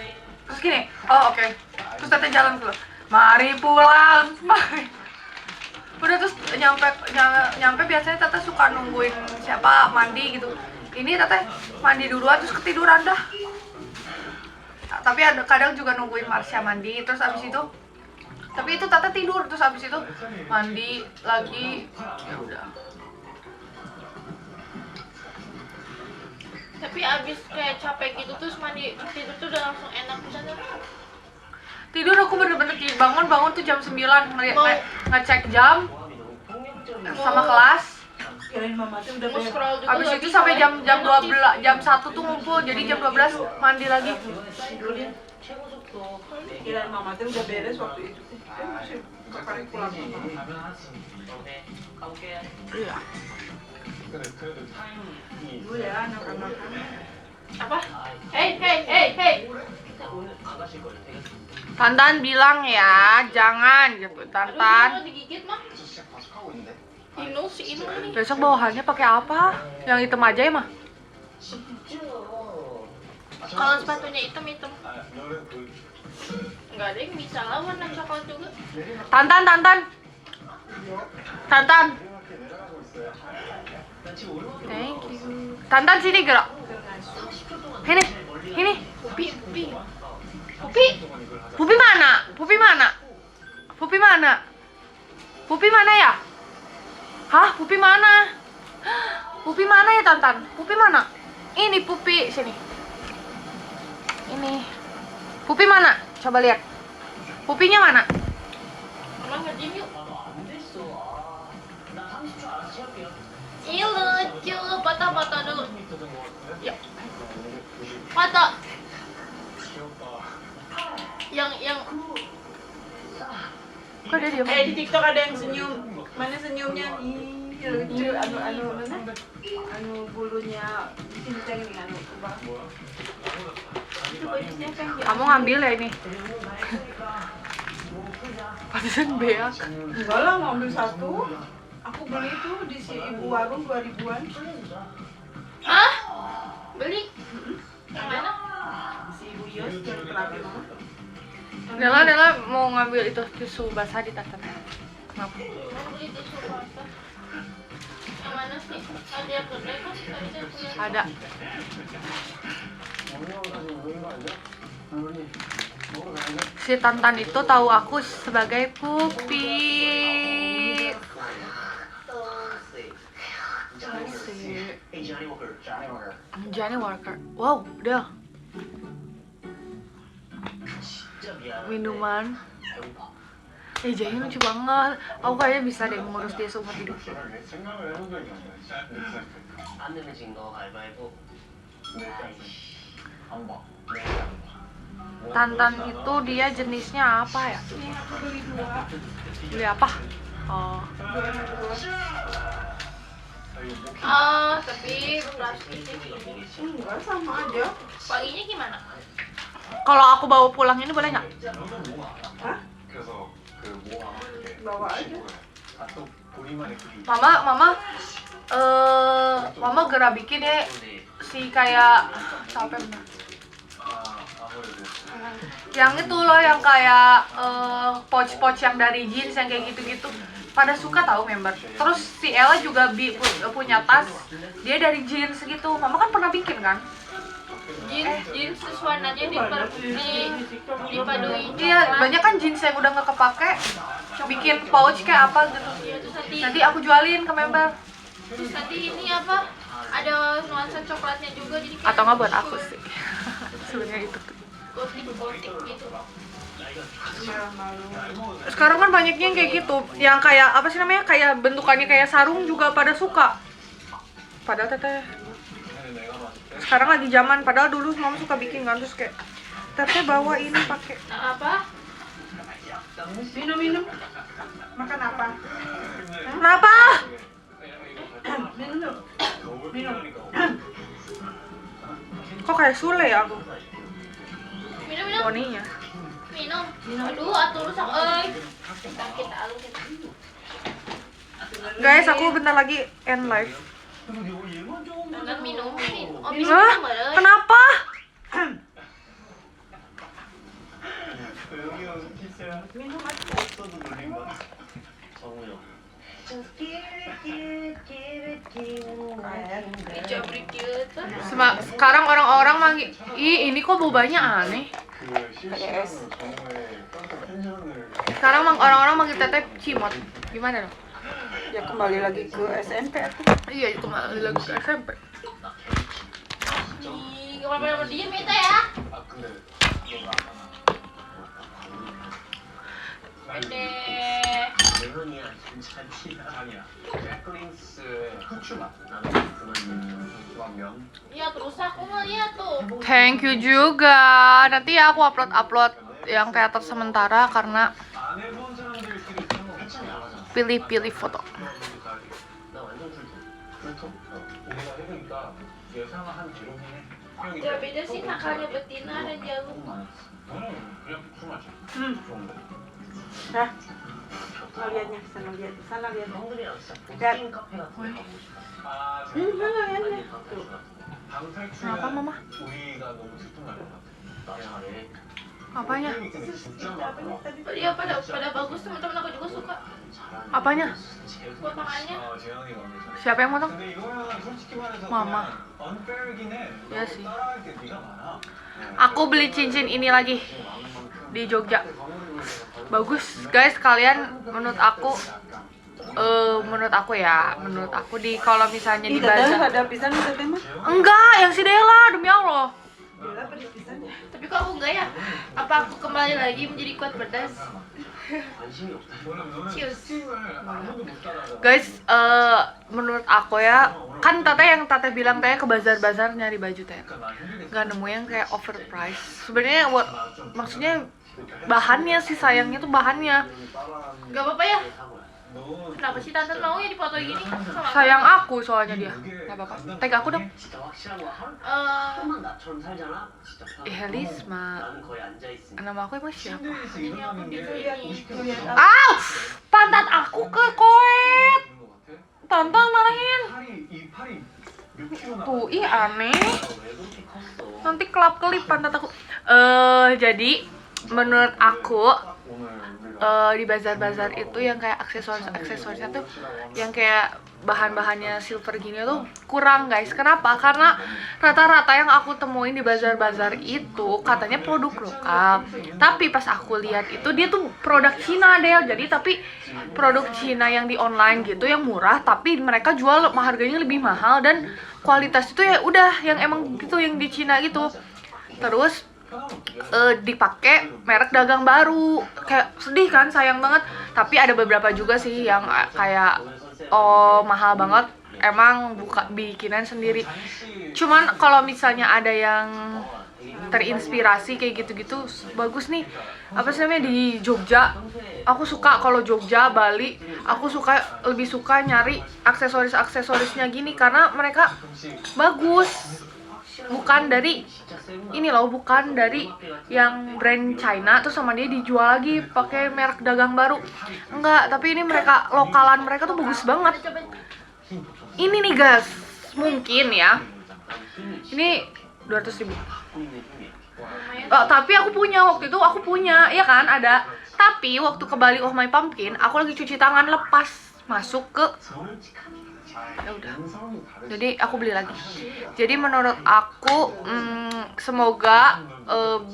Terus gini, oh oke. Terus teteh jalan keluar, mari pulang, mari. Udah terus nyampe biasanya teteh suka nungguin siapa mandi gitu. Ini teteh mandi duluan terus ketiduran dah. Tapi ada kadang juga nungguin Marsha mandi terus abis itu, tapi itu teteh tidur terus abis itu mandi lagi, ya udah. Tapi abis kayak capek gitu terus mandi tidur tuh udah langsung enak bisa Tidur aku bener-bener bangun tuh jam 9 ngecek jam sama kelas. kirain mama tuh udah mau beres. scroll juga Habis nggak itu bisa, sampai jam notif. 12 jam 1 tuh ngumpul, jadi jam 12 mandi lagi. 최고 속도 Kirain mama tuh udah beres waktu itu. Masih kali pulang mama. 오케이 가볼게. Iya. 그래도 타임이 Dulu ya anak-anak. Apa? Hey. 근데 오늘 안 가실 거예요? 되게 Tantan bilang ya, jangan gitu. Aduh, Tantan. kalau digigit mah 진짜 과속하고 있는데? Inu si Inu nih. Besok bawahannya pakai apa? Yang hitam aja ya mah? 진짜 Kalau sepatunya hitam. 아 너는 그 Nggak ada yang bisa lah warna coklat juga. Tantan. 내리막길 내려가고 있어요. 나 지금 올라오기 Thank you. Tantan sini gerak. Ini. Pupi. Pupi mana? Pupi mana ya? Hah, Pupi mana? Pupi mana ya, Tantan? Pupi mana? Ini Pupi, sini. Ini. Pupi mana? Coba lihat. Pupinya mana? Emang nge-gym yuk. 안 됐어. 나 30초 알아서 채울게요. Ih lucu, foto dulu. 있었던 것 같은데? Yuk, foto. 귀엽다. Yang Kok dia diem? Di TikTok ada yang senyum. Mana senyumnya? Ih, lucu. Anu mana? Anu bulunya bikin cengeng nih anu kubah. Itu bajunya kan dia. Kamu ngambil ya ini? Pantesan beak. Enggak lah, mau ambil satu. Aku beli itu di si ibu warung 2000-an. Hah? Beli? Yang mana? Di si ibu Yos yang terakhir mama. Dela mau ngambil itu tisu basah di tas Tantan. Kenapa? Mau beli tisu basah. yang mana sih? Ada kedai kan? Tadi saya punya. Ada. Si Tantan itu tahu aku sebagai Pupi. Johnny Walker. Wow, udah. Minuman. Jahil lucu banget. Aku kayaknya bisa deh ngurus dia seumur hidup. 생각을 해본 적이 없네. 안 내면 진거 가위바위보. 안 봐. Tantan itu dia jenisnya apa ya? Beli apa? Oh. Tapi plastik. Enggak, sama aja. Paginya gimana? Kalau aku bawa pulang ini boleh nggak? Hah? 그래서 그뭐 이렇게 bawa aja. 또 본인만의 그 Mama gerak bikin ya si kayak capek bener. 아무래도 Yang itu loh yang kayak pouch-pouch yang dari jeans yang kayak gitu-gitu. Pada suka tahu member. Terus si Ella juga punya tas. Dia dari jeans gitu. Mama kan pernah bikin kan? Jeans terus warnanya dipaduin. Iya, banyak kan jeans yang udah nggak kepake. Bikin pouch kayak apa gitu. Iya, terus Nanti aku jualin ke member. terus nanti ini apa? Ada nuansa coklatnya juga jadi kayak Atau nggak buat aku sih. Sebenarnya itu tuh. gotik gitu. Sekarang kan banyaknya yang kayak gitu, yang kayak apa sih namanya, kayak bentukannya kayak sarung juga pada suka. Padahal teteh sekarang lagi zaman, padahal dulu mama suka bikin kan, terus kayak teteh bawa ini pakai. Apa? Minum. Makan apa? Kenapa? Minum. Kok kayak Sule ya aku Minum. poninya. Minum. Aduh, atuh rusak euy. Kita alun kita. Guys, aku bentar lagi end live. Enggak minum. Oh, Hah? minum euy. Kenapa? Minum aja. 정우요. Dicabrik gitu. Sekarang orang-orang manggil, ih ini kok bobanya aneh. 그 실시간으로 정우의 깜짝 펜션을 Sekarang orang-orang manggil teteh cimot. Gimana dong? Ya kembali lagi ke SMP tuh. Iya, kembali lagi ke SMP. Ih, kemana-mana diem ya teh ya. 아 근데 Pede. 멜론이야 괜찮지? 아니야 잭클린스의 후추 맛 나는 그만 왕면 Iya, terus aku mah lihat tuh. Thank you juga. Nanti ya aku upload yang teater sementara karena 안 해본 사람들끼리 그런 거 괜찮아 맞아. pilih-pilih foto. 나 완전 풀통. 우리가 해보니까 예상한 기록이 Ya beda sih nakalnya betina dan jagung. 너는 그냥 술 마셔 좋은데 Hah? Mau lihatnya, sana lihat. 형들이랑 진짜 야. 보팅 카페 같은 거 가고 싶어. 아 sana 재밌다 lihat. 아니 방탈출 같은 Kenapa, Mama? 우리가 너무 들통날 것 같아 거. 나 잘해. Apanya? 근데 진짜 많아 Iya pada bagus, teman-teman aku juga suka. 잘하는 Apanya? Buat makannya. 아 재현이가 엄청 Siapa yang motong? 근데 이거는 솔직히 말해서 Mama. 그냥 unfair이긴 해 Iya sih. 따라할 게 네가 많아 Aku beli cincin ini lagi di Jogja. Bagus, guys. Kalian menurut aku menurut aku di kalau misalnya di Ih, dadang bazar. ada pisan itu teh mah. Enggak, yang si Dela, demi Allah. Bila pada pisannya. Tapi kok aku enggak ya? Apa aku kembali lagi menjadi kuat pedas? 관심이 없다. Cheers. 아무도 못 따라하잖아 Guys, menurut aku ya, kan teteh yang teteh bilang teh ke bazar-bazar nyari baju teh. Gak nemu yang kayak overpriced. Sebenarnya maksudnya bahannya sih, sayangnya tuh bahannya. Gak apa-apa ya? 사고야. Kenapa sih tante mau ya dipoto gini? Sama Sayang aku soalnya dia. Gak apa-apa. Tag aku dong. 진짜 확실한 거 하루 Eh, 조금만 나처럼 살잖아. 진짜 편하고. Helisma. 나는 거의 앉아 있으니까. Nama aku emang siapa? 침대에서 ini aku 일어나는 di 게 sini. Aw! Pantat aku ke koet. 있는 것 같아 Tante marahin. 팔이 몇 킬로나 Tuh, ih aneh. 왜 그렇게 컸어? Nanti kelap-kelip pantat aku. Jadi menurut aku di bazar-bazar itu yang kayak aksesorisnya tuh yang kayak bahan-bahannya silver gini tuh kurang guys. Kenapa? Karena rata-rata yang aku temuin di bazar-bazar itu katanya produk lokal, tapi pas aku lihat itu dia tuh produk Cina deh. Jadi tapi produk Cina yang di online gitu yang murah, tapi mereka jual harganya lebih mahal dan kualitas itu ya udah yang emang gitu yang di Cina gitu. Terus dipakai merek dagang baru, kayak sedih kan, sayang banget. Tapi ada beberapa juga sih yang kayak mahal banget, emang bikinan sendiri. Cuman kalau misalnya ada yang terinspirasi kayak gitu-gitu bagus nih. Apa sih namanya, di Jogja, aku suka kalau Jogja, Bali, aku lebih suka nyari aksesorisnya gini karena mereka bagus. Bukan dari ini loh, bukan dari yang brand China terus sama dia dijual lagi pakai merek dagang baru. Enggak, tapi ini mereka lokalan mereka tuh bagus banget. Ini nih guys, mungkin ya. Ini 200.000. Oh, tapi aku punya waktu itu, ya kan, ada. Tapi waktu ke Bali Oh My Pumpkin, aku lagi cuci tangan lepas masuk ke ya udah, jadi aku beli lagi. Jadi menurut aku semoga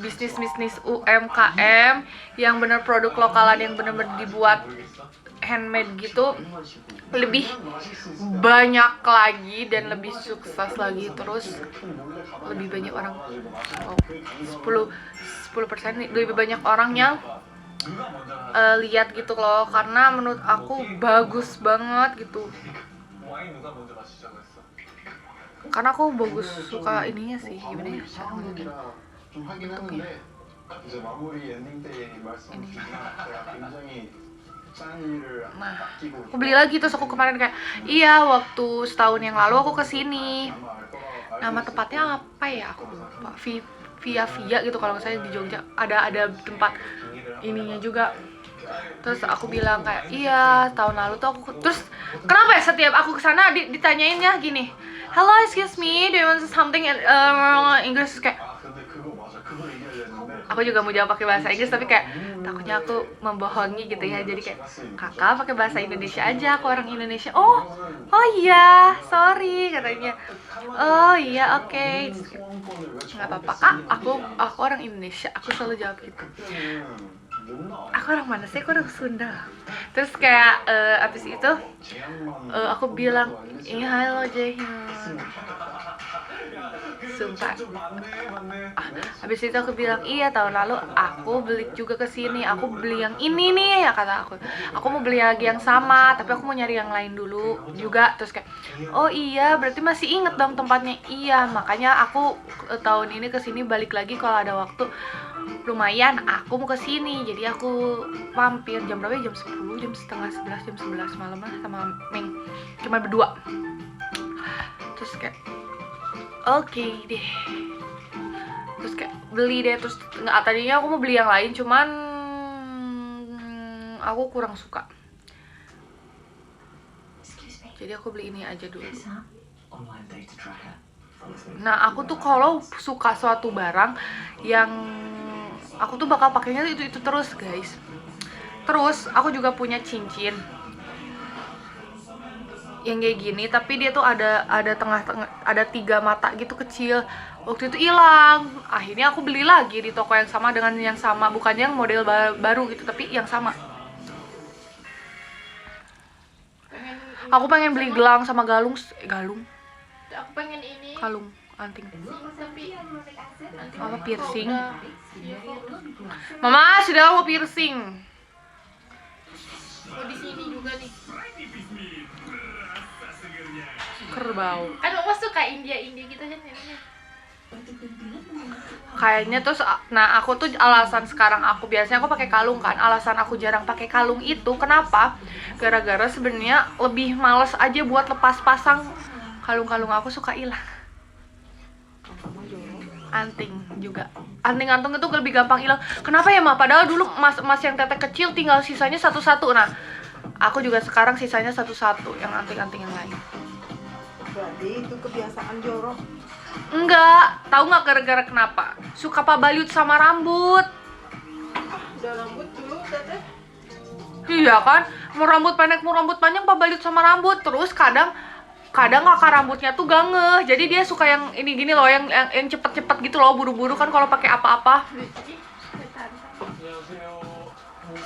bisnis UMKM yang bener produk lokalan yang bener-bener dibuat handmade gitu lebih banyak lagi dan lebih sukses lagi, terus lebih banyak orang 10% lebih banyak orang yang lihat gitu loh, karena menurut aku bagus banget gitu. Karena aku suka ininya sih, gimana ya cara ngomongin 좀 하긴 하는데 이제 마무리 엔딩 때에 말씀하셨지만 제가 굉장히 짠 일을 아끼고 aku beli lagi. Terus aku kemarin kayak, iya waktu setahun yang lalu aku kesini, nama tempatnya apa ya, aku lupa, Via gitu kalau nggak salah, di Jogja ada tempat ininya juga. Terus aku bilang kayak, iya tahun lalu tuh aku, terus kenapa ya setiap aku kesana ditanyainnya gini, hello excuse me, do you want something in English, kayak aku juga mau jawab pakai bahasa Inggris tapi kayak takutnya aku membohongi gitu ya. Jadi kayak, kakak pakai bahasa Indonesia aja, aku orang Indonesia. Oh iya, sorry katanya. Oh iya, oke. Nggak apa-apa kak, aku orang Indonesia, aku selalu jawab gitu. Aku orang mana sih? Aku orang Sunda. Terus kayak abis itu aku bilang, iya halo Jaehyun. Sumpah. Habis itu aku bilang, iya tahun lalu aku beli juga ke sini. Aku beli yang ini nih, ya kata aku. Aku mau beli lagi yang sama, tapi aku mau nyari yang lain dulu juga. Terus kayak, oh iya, berarti masih inget dong tempatnya. Iya, makanya aku tahun ini ke sini balik lagi kalau ada waktu. Lumayan, aku mau ke sini. Jadi aku mampir jam berapa ya? Jam 10, jam setengah 11, jam 11 malam lah sama Ming. Cuma berdua. Terus kayak oke deh. Terus kayak beli deh. Terus nggak, tadinya aku mau beli yang lain, cuman aku kurang suka. Jadi aku beli ini aja dulu. Nah, aku tuh kalau suka suatu barang yang aku tuh bakal pakainya itu terus, guys. Terus aku juga punya cincin yang kayak gini, tapi dia tuh ada tengah-tengah, ada 3 mata gitu kecil. Waktu itu hilang. Akhirnya aku beli lagi di toko yang sama dengan yang sama, bukan yang model baru gitu, tapi yang sama. Aku pengen beli gelang sama galung. Aku pengen ini Kalung, anting. tapi Apa piercing? Mama sudah mau piercing. mau di sini juga nih. Kerbau. Kan mama suka India gitu kan ini. Kayaknya terus, nah aku tuh alasan sekarang aku biasanya aku pakai kalung kan. Alasan aku jarang pakai kalung itu kenapa? Gara-gara sebenarnya lebih males aja buat lepas pasang. Kalung-kalung aku suka hilang. Anting juga. Anting-anting itu lebih gampang hilang. Kenapa ya, Ma? Padahal dulu mas yang tetek kecil tinggal sisanya satu-satu. Nah, aku juga sekarang sisanya satu-satu yang anting-anting yang lain. Berarti itu kebiasaan jorok. Enggak, tahu nggak gara-gara kenapa? Suka pabayut sama rambut. Udah rambut dulu teteh. Iya kan, mau rambut pendek mau rambut panjang balut sama rambut. Terus kadang akar rambutnya tuh gak ngeh, jadi dia suka yang ini gini loh, yang cepet-cepet gitu loh, buru-buru kan kalau pakai apa-apa.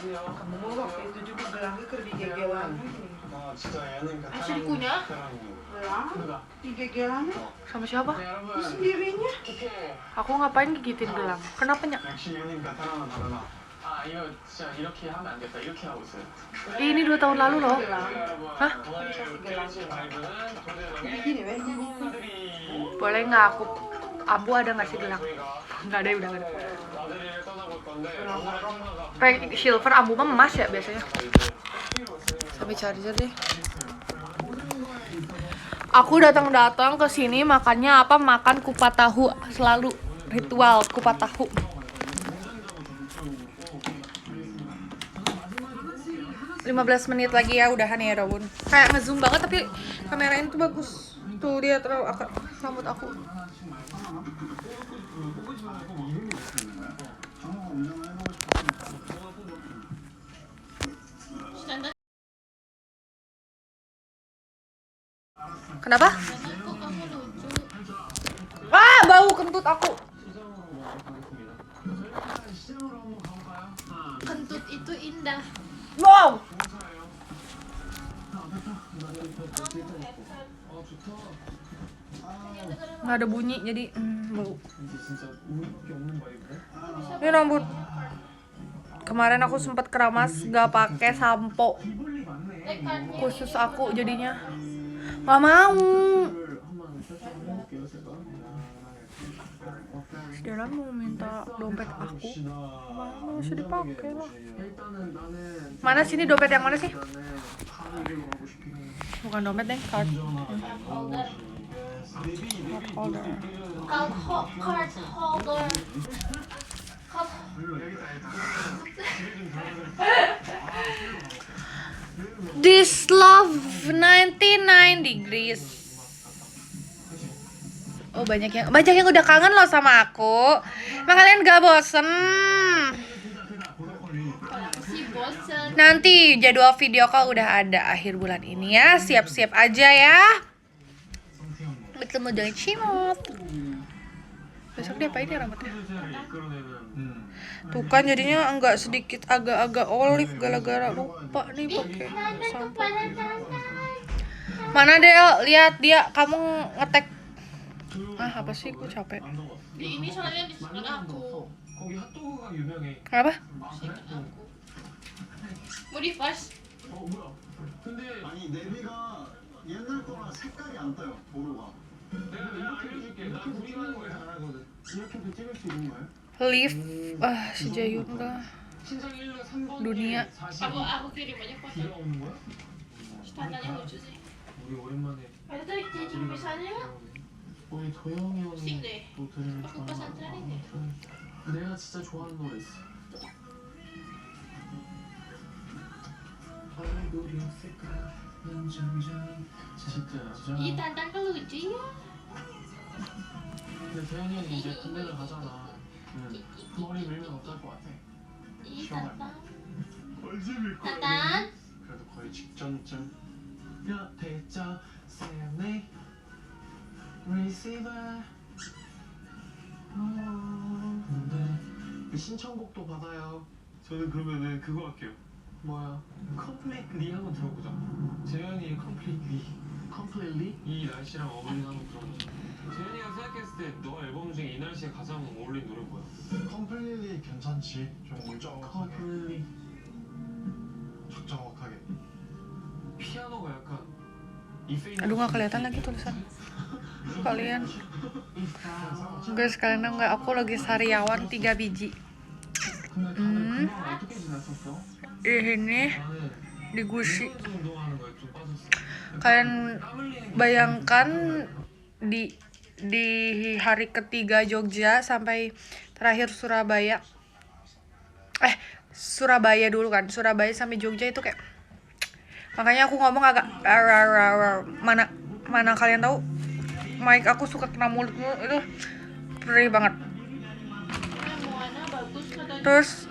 Kamu mau waktu itu juga gelangnya ke digegelan. 아 진짜 얘는 Masih dikunyah? Gelang? Digegelannya? Sama siapa? Sendirinya? Aku ngapain gigitin gelang? Kenapa nya? 역시 얘는 베테랑은 다르다. 아 이거 진짜 이렇게 하면 안 됐다 이렇게 하고 있어요. Ini 2 tahun lalu loh. Hah? 오늘 게임 라이브는 도대령의 Gini weh. 친구들이 Boleh nggak aku? Ambu ada nggak sih gelang? Nggak ada, udah nggak ada. 나들이를 떠나볼 건데 오늘의 테마가 Kayak silver, ambu mah emas ya biasanya. Sampai charger deh. Aku datang ke sini makannya apa? Makan kupat tahu, selalu ritual kupat tahu. ...15 menit lagi ya, udahan ya Rawun. Kayak ngezoom banget tapi kamerain tuh bagus. Tuh dia terlalu rambut aku. Standar Kenapa? kok kamu lucu. Ah, bau kentut aku. Kentut itu indah. Wow. Nggak ada bunyi jadi bau. Ini rambut. Kemarin aku sempat keramas nggak pakai sampo Tekannya khusus aku jadinya. Nggak mau. Dia mau minta dompet aku. Mana masih dipakai lah. Mana sini dompet yang mana sih? Bukan dompet deh, card. holder. Card holder. Card holder. This love 99 degrees. Oh banyak yang udah kangen loh sama aku. Emang kalian gak bosen? Si bosen. Nanti jadwal video call udah ada akhir bulan ini ya. Siap-siap aja ya. Bertemu dengan Cimot. Besok dia apain ya rambutnya? Tuh kan jadinya enggak sedikit agak-agak olive gara-gara lupa nih pakai sampo. Mana Del? Lihat dia, kamu ngetek. Ah, apa sih? Gue capek. Di ini soalnya disukai aku. 거기 핫도그가 유명해. Kenapa? Disukai aku. Mau di flash? 뭐야? 근데 아니 내비가 옛날 거랑 색깔이 안 떠요. 도로가. 내가 이렇게 해줄게. 나 구경하는 걸 잘하거든. 이렇게도 찍을 수 있는 거예요? Live si Jayun enggak. 신장 1로 3번 Dunia. Aku kirim aja foto. 비가 오는 거야? Standarnya lucu sih. 우리 오랜만에 Ada tuh jadi misalnya 우리 도영이 pusing 형이 deh. 또 들으면 Aku pesantren ini. 내가 진짜 좋아하는 노래 있어. 얼굴이 없을까? 난 점점 진짜. Ih, Tantan kan lucu ya. 근데 도영이 형이 이제 군대를 가잖아. 머리 밀면 어떨 것 같아? Ih, Tantan. 얼굴이 Tantan. 그래도 거의 직전쯤. 몇 대적 세네 receiver. 근데 이 신청곡도 받아요. 저는 그러면은 그거 할게요. 뭐야? Completely 한번 들어보자. 재현이의 Completely. Completely? 이 날씨랑 어울리는 한번 들어보자. 재현이가 생각했을 때 너 앨범 중에 이 날씨에 가장 어울리는 노래 뭐야? 컴플릿이 괜찮지. 좀 울적하게. Completely. 적적하게. 피아노가 약간 Aduh nggak kelihatan lagi tulisan kalian. Guys kalian tahu nggak? Aku lagi sariawan 3 biji. 근데 다들 그동안 어떻게 지냈었어? Ini 나는 di gusi. 운동하는 거에 좀 빠졌어. Kalian 땀 흘리는 게 bayangkan di hari ketiga Jogja sampai terakhir Surabaya. Surabaya dulu kan. Surabaya sampai Jogja itu kayak, makanya aku ngomong agak mana kalian tahu mic aku suka kena mulut itu perih banget. Moana bagus katanya. Terus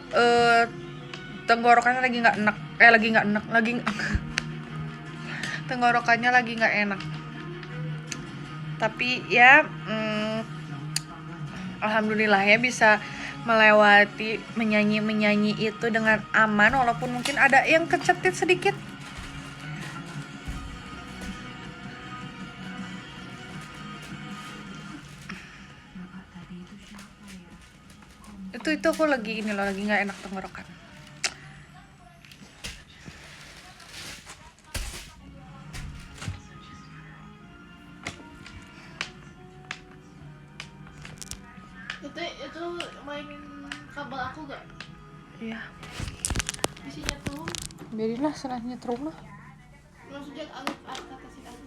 tenggorokannya lagi nggak enak, tenggorokannya lagi nggak enak. Tapi ya alhamdulillah ya bisa melewati menyanyi itu dengan aman, walaupun mungkin ada yang kecetit sedikit. Itu aku lagi lagi nggak enak tenggorokan. Itu mainin kabel aku gak? Iya. Bisa nyetrum? Biarinlah setelah nyetrum lah. Maksudnya kasih tahu.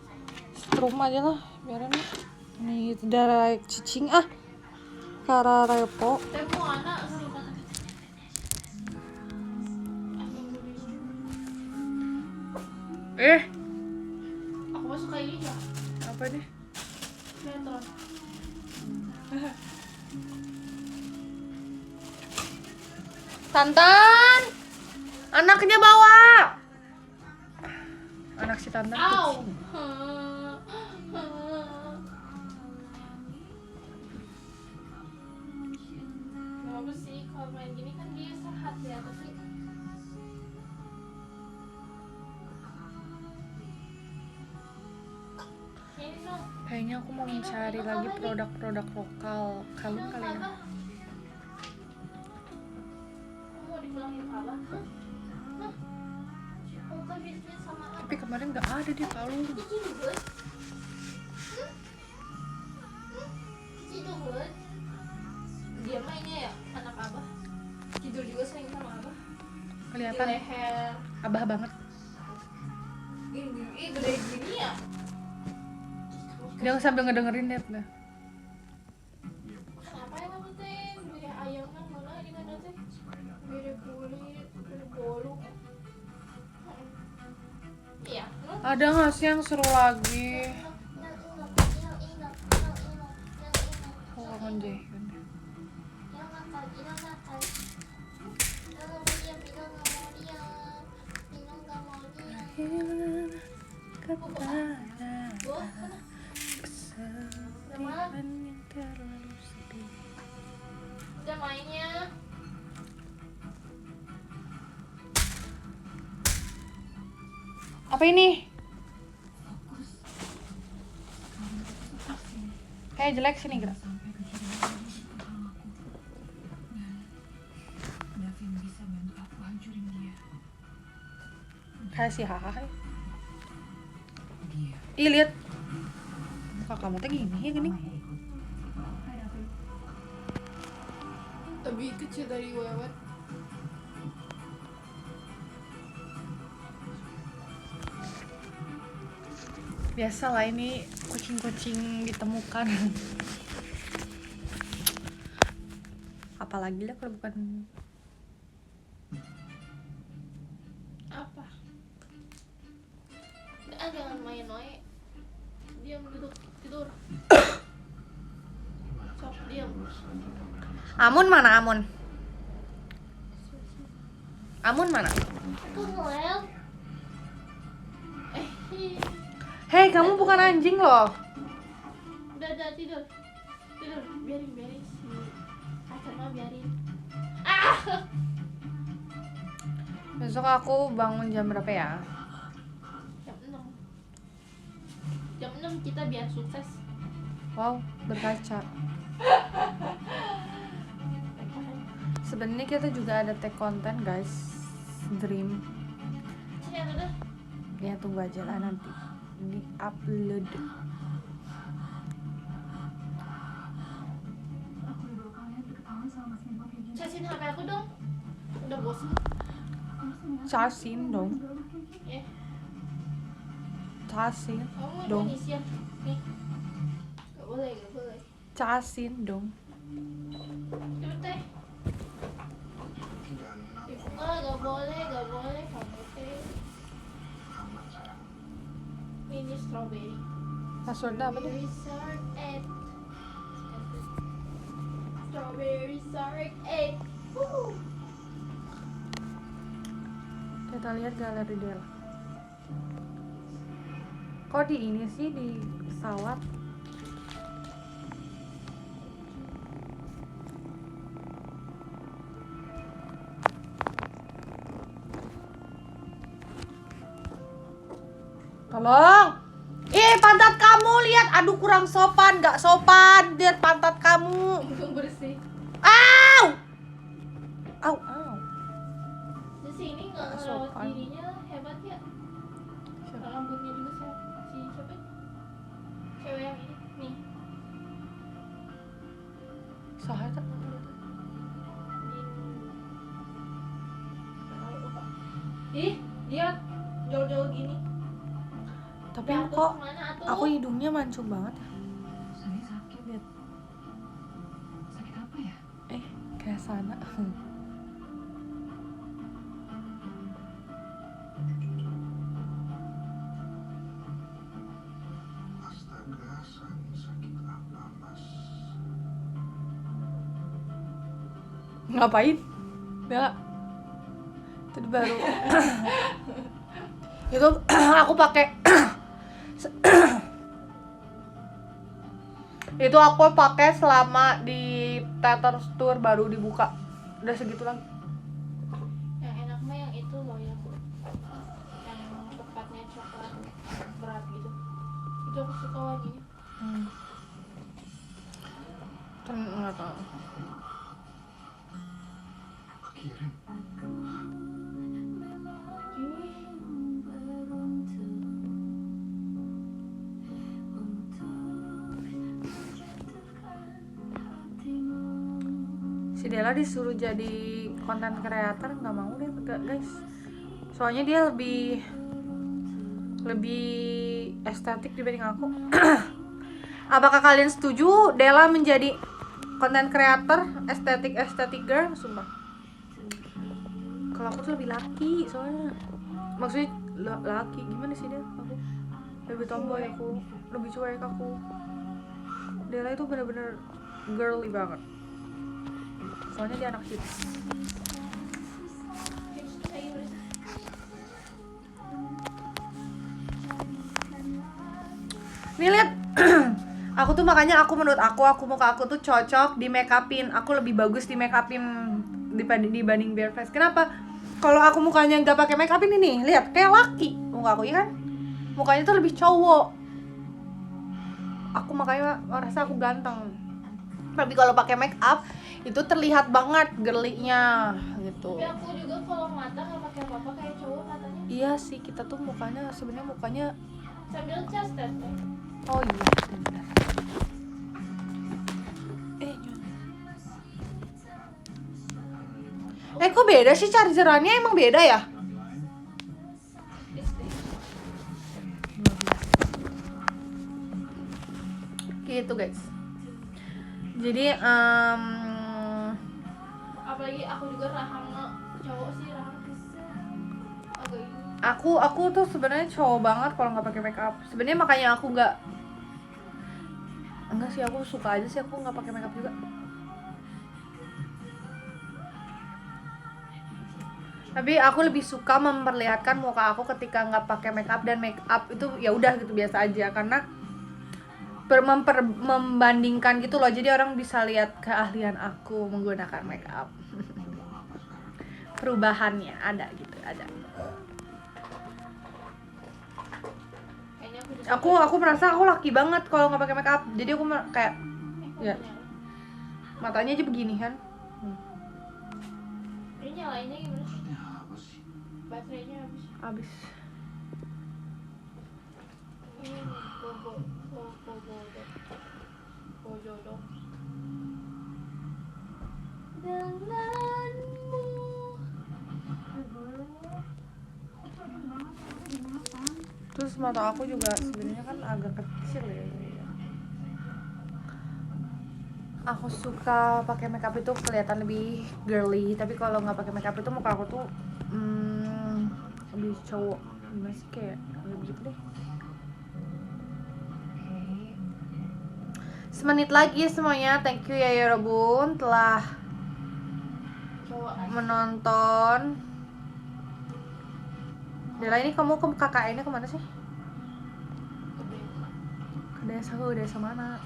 Setrum aja lah, biarin lah. Nih darah cicing Kara repo. Tempo anak aku masuk kayak ini ya. Apa nih? Sinetron. Tantan, anaknya bawa. Anak si Tantan. Au. kucing. Gak apa sih, kalau main gini kan dia sehat ya, tapi ini dong. Kayaknya aku mau mencari lagi produk-produk lokal. Kalung kali ya. Kamu mau dipulangin ke Abah? Hah? Kamu kan bisnis sama Abah. Tapi kemarin nggak ada di kalung. Cici duhut? Cici duhut? Dia mainnya ya, anak Abah. Tidur juga sering sama Abah. Di Kelihatan leher. abah banget. Ih, gede gini ya? Dia sambil ngedengerin net nah. Kenapa ya kamu teh? Beli ayam kan mana di mana teh? Beli kulit, beli bolu. Iya. Ada nggak sih yang seru lagi? Oh, kangen Jay. Udah mainnya. Apa ini? Kayak jelek sini gerak. Kayak si Haha. Ih, lihat. Muka kamu teh gini ya gini. Lebih kecil dari Wewet. Biasalah ini kucing-kucing ditemukan. Apalagi lah kalau bukan Apa? Jangan main noe. Diam duduk tidur. Sok diam. Amun mana Amun? Amun mana? Noel. Hei, kamu bukan anjing loh. Udah tidur. Tidur, biarin si Acan mah biarin. Besok aku bangun jam berapa ya? Jam 6. Jam 6 kita biar sukses. Wow, berkaca. Sebenarnya kita juga ada tag konten guys, Dream. Sini ada dah. Ya tunggu aja lah nanti di upload. Casin HP aku dong. Udah bosan. Casin dong, Ya. casin Kamu mau dong, nyanyi siap? Nih. Gak boleh. casin dong. Cepet teh. Gak boleh kamu teh. Ini strawberry. Passwordnya apa deh? Strawberry syrup egg. Woo. Kita lihat galeri Della. Kok di ini sih di pesawat? Tolong. Pantat kamu lihat. Aduh kurang sopan, nggak sopan. Lihat pantat kamu. Untung bersih. Au. Au, au. Di sini nggak ngerawat Sopan. dirinya hebat ya. Rambutnya juga si siapa? Cewek yang ini nih. Saha eta? Ih, dia jauh-jauh gini. Tapi Jatuh kok kemana atuh? aku hidungnya mancung banget ya. Saya sakit. Lihat. Sakit apa ya? Kayak sana. Astaga, sakit apa mas? Ngapain? Bella. Itu baru. Itu aku pakai itu aku pakai selama di Theater Tour baru dibuka. Udah segitu lagi. Yang enak mah yang itu loh yang tepatnya coklat berat gitu. Itu aku suka wanginya. Enggak tahu. Kirim. Si Della disuruh jadi konten creator nggak mau deh guys. Soalnya dia lebih estetik dibanding aku. Apakah kalian setuju Della menjadi konten creator estetik girl? Sumpah. Kalau aku tuh lebih laki soalnya. Maksudnya laki gimana sih dia? Aku lebih tomboy, aku lebih cuek aku. Della itu bener-bener girly banget. Soalnya dia anak hits. Nih lihat. Aku tuh makanya menurut aku muka aku tuh cocok di make upin. Aku lebih bagus di make upin dibanding bare face. Kenapa? Kalau aku mukanya nggak pakai make upin ini, lihat kayak laki muka aku, ya kan? Mukanya tuh lebih cowok. Aku makanya merasa aku ganteng. Tapi kalau pakai make up itu terlihat banget girly-nya gitu. Tapi aku juga kalau mata nggak pakai apa-apa kayak cowok matanya. Iya sih, kita tuh mukanya sebenarnya mukanya Sambil cas teh. oh iya benar. Kok beda sih chargerannya, emang beda ya? Gitu guys. Jadi Apalagi aku juga rahang cowok sih rahang. Agak ini. aku tuh sebenarnya cowok banget kalau nggak pakai make up. Sebenarnya makanya aku enggak sih, aku suka aja sih aku nggak pakai make up juga. Tapi aku lebih suka memperlihatkan muka aku ketika nggak pakai make up, dan make up itu ya udah gitu biasa aja, karena membandingkan gitu loh, jadi orang bisa lihat keahlian aku menggunakan make up. Perubahannya ada gitu, ada. Kayaknya aku Aku merasa aku laki banget kalau nggak pakai make up, jadi aku kayak ya matanya aja begini kan. Ini nyalainnya gimana sih? Ini apa sih? Baterainya habis. Abis. Ini bojodoh. Denganmu. Terus mata aku juga sebenarnya kan agak kecil ya. Aku suka pakai makeup itu kelihatan lebih girly, tapi kalau nggak pakai makeup itu muka aku tuh lebih cowok. Gimana sih, kayak begitu deh. Semenit lagi semuanya. Thank you ya Yorobun telah Cowok aja. menonton. Dela, ini kamu ke KKN-nya kemana sih? Ke desa mana?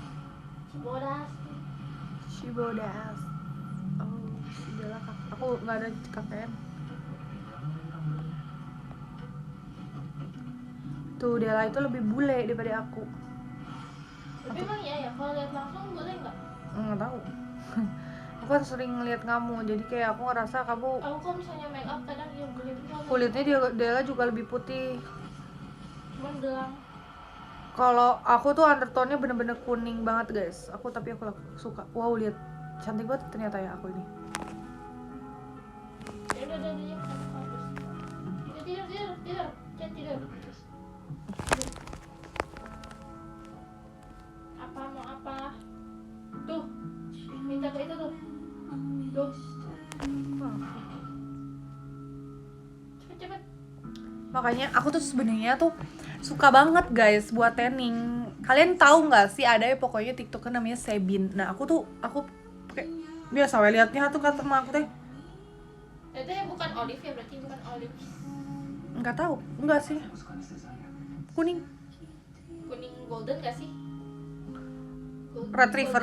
Cibodas. Oh, si Dela aku nggak ada KKN. Tuh Dela itu lebih bule daripada aku. Tapi emang iya ya, kalau lihat langsung boleh nggak? Nggak tahu. Aku kan sering ngeliat kamu, jadi kayak aku ngerasa kamu Aku kalau misalnya make up kadang yang kulitnya Dela juga lebih putih. cuman gelang. Kalau aku tuh undertone-nya bener-bener kuning banget guys. Tapi aku suka. Wow, lihat cantik banget ternyata ya aku ini. Ya udah hapus. Tidur. Jangan tidur. Mau apa? Tuh, minta ke itu tuh. Cepet. Makanya aku tuh sebenarnya tuh suka banget guys buat tanning. Kalian tahu nggak sih ada ya pokoknya TikToker namanya Sebin. Nah aku kayak biasa liatnya tuh kata sama aku teh. Itu yang bukan olive ya, berarti bukan olive. Nggak tahu, enggak sih. Kuning Golden gak sih? retriever.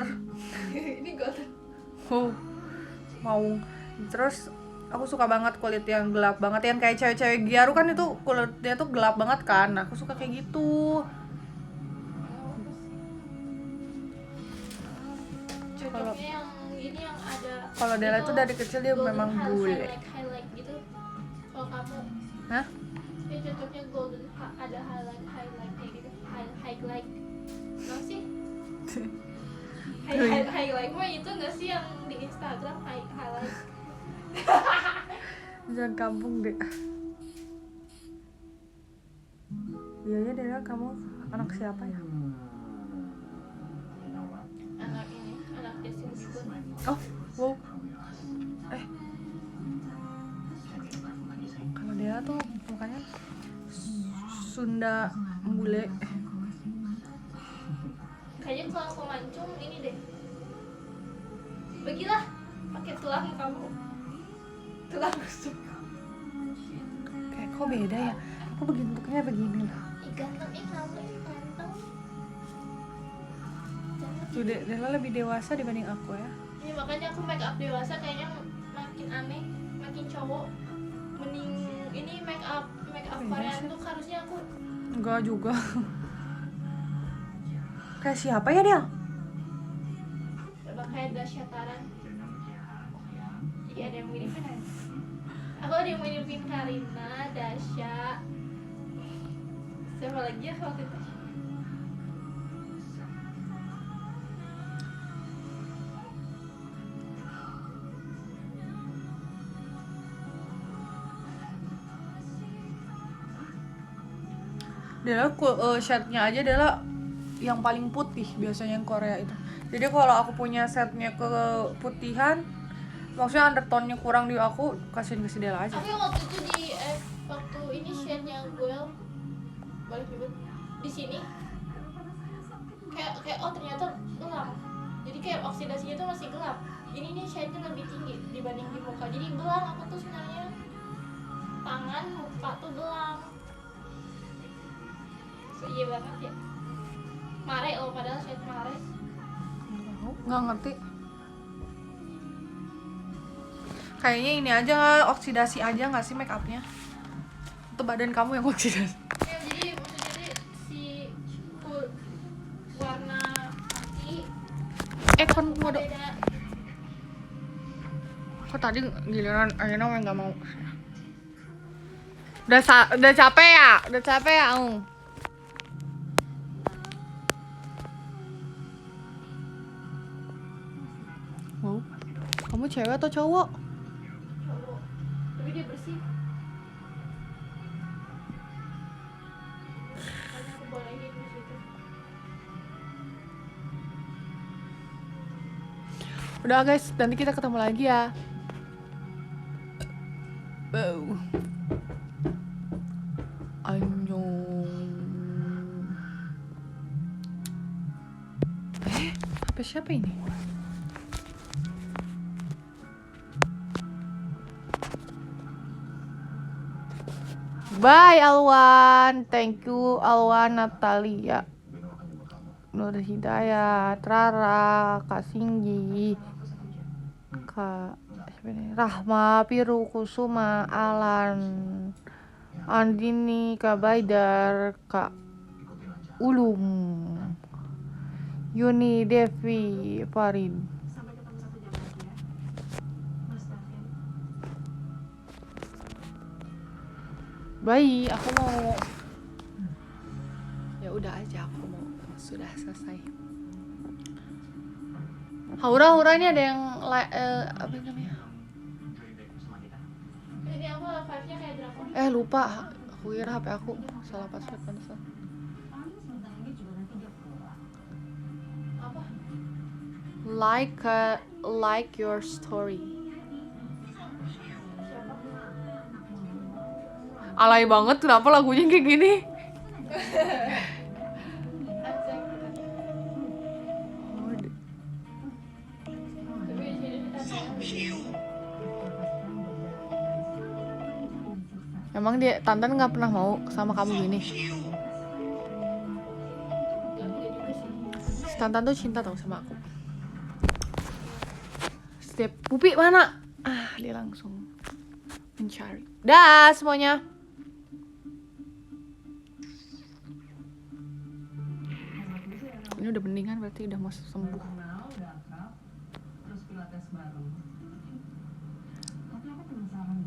Ini golden. Oh, mau. Terus aku suka banget kulit yang gelap banget, yang kayak cewek-cewek Gyaru kan itu kulitnya tuh gelap banget kan. Nah, aku suka kayak gitu. Cocoknya yang ini yang ada. Kalau Dela tuh dari kecil dia golden memang bule. Highlight gitu. Kalau kamu, Hah? ya cocoknya golden ada highlight kayak gitu. Highlight. Nggak sih? Highlight mah itu nggak sih yang di Instagram highlight? Jangan kampung deh. Iya ya Dela, kamu anak siapa ya? Anak Justin Bieber. Oh, wow. Kalau Dela tuh mukanya Sunda bule. Kayaknya kalau aku mancung ini deh. Bagilah pakai tulang kamu. Tulang rusuk. Kayak kok beda ya? Aku bentuknya begini lah. Ganteng kamu ganteng. Tuh Dela lebih dewasa dibanding aku ya. Ini makanya aku make up dewasa kayaknya makin aneh, makin cowok. Mending ini make up Korea tuh harusnya aku Enggak juga. Kayak siapa ya dia? coba kayak Dasya Taran. Iya ada yang miripin kan? Aku ada yang miripin Karina, Dasya. Siapa lagi ya waktu itu? Dela shade-nya aja Dela yang paling putih biasanya yang Korea itu. Jadi kalau aku punya setnya keputihan, maksudnya undertone-nya kurang di aku, kasihin ke si Dela aja. Aku yang waktu itu di waktu ini shade-nya gue balik nyebut di sini kayak oh ternyata gelap. Jadi kayak oksidasinya tuh masih gelap. Ini nih shade-nya lebih tinggi dibanding di muka. Jadi belang aku tuh sebenarnya tangan muka tuh belang. So, iya banget ya. Mare loh padahal shade mare. Nggak ngerti. Kayaknya ini aja oksidasi aja nggak sih make upnya? Atau badan kamu yang oksidasi? Ya, jadi maksudnya si warna hati Kan mode. beda. Kok tadi giliran Aina yang nggak mau. Udah capek ya? Udah capek ya? Wow. Kamu cewek atau cowok? Cowok. Tapi dia bersih. Makanya aku bolehin di situ. Udah guys, nanti kita ketemu lagi ya. Wow. Annyeong. HP siapa ini? Bye Alwan, thank you Alwan, Natalia, Nur Hidayat, Rara, Kak Singgi, Kak siapa ini? Rahma, Piru, Kusuma, Alan, Andini, Kak Baidar, Kak Ulum, Yuni, Devi, Farid. Bye, aku mau. Ya udah aja, aku mau. Sudah selesai. Haura ini ada yang apa namanya? Ini aku live-nya kayak drakor. Lupa. Aku kira HP aku salah password pantesan. Apa? Like your story. Alay banget, kenapa lagunya kayak gini? Emang dia Tantan nggak pernah mau sama kamu gini? Si Tantan tuh cinta tau sama aku. Setiap Pupi mana? Dia langsung mencari. Dah semuanya. Ini udah mendingan berarti udah mau sembuh. Terus pilates baru.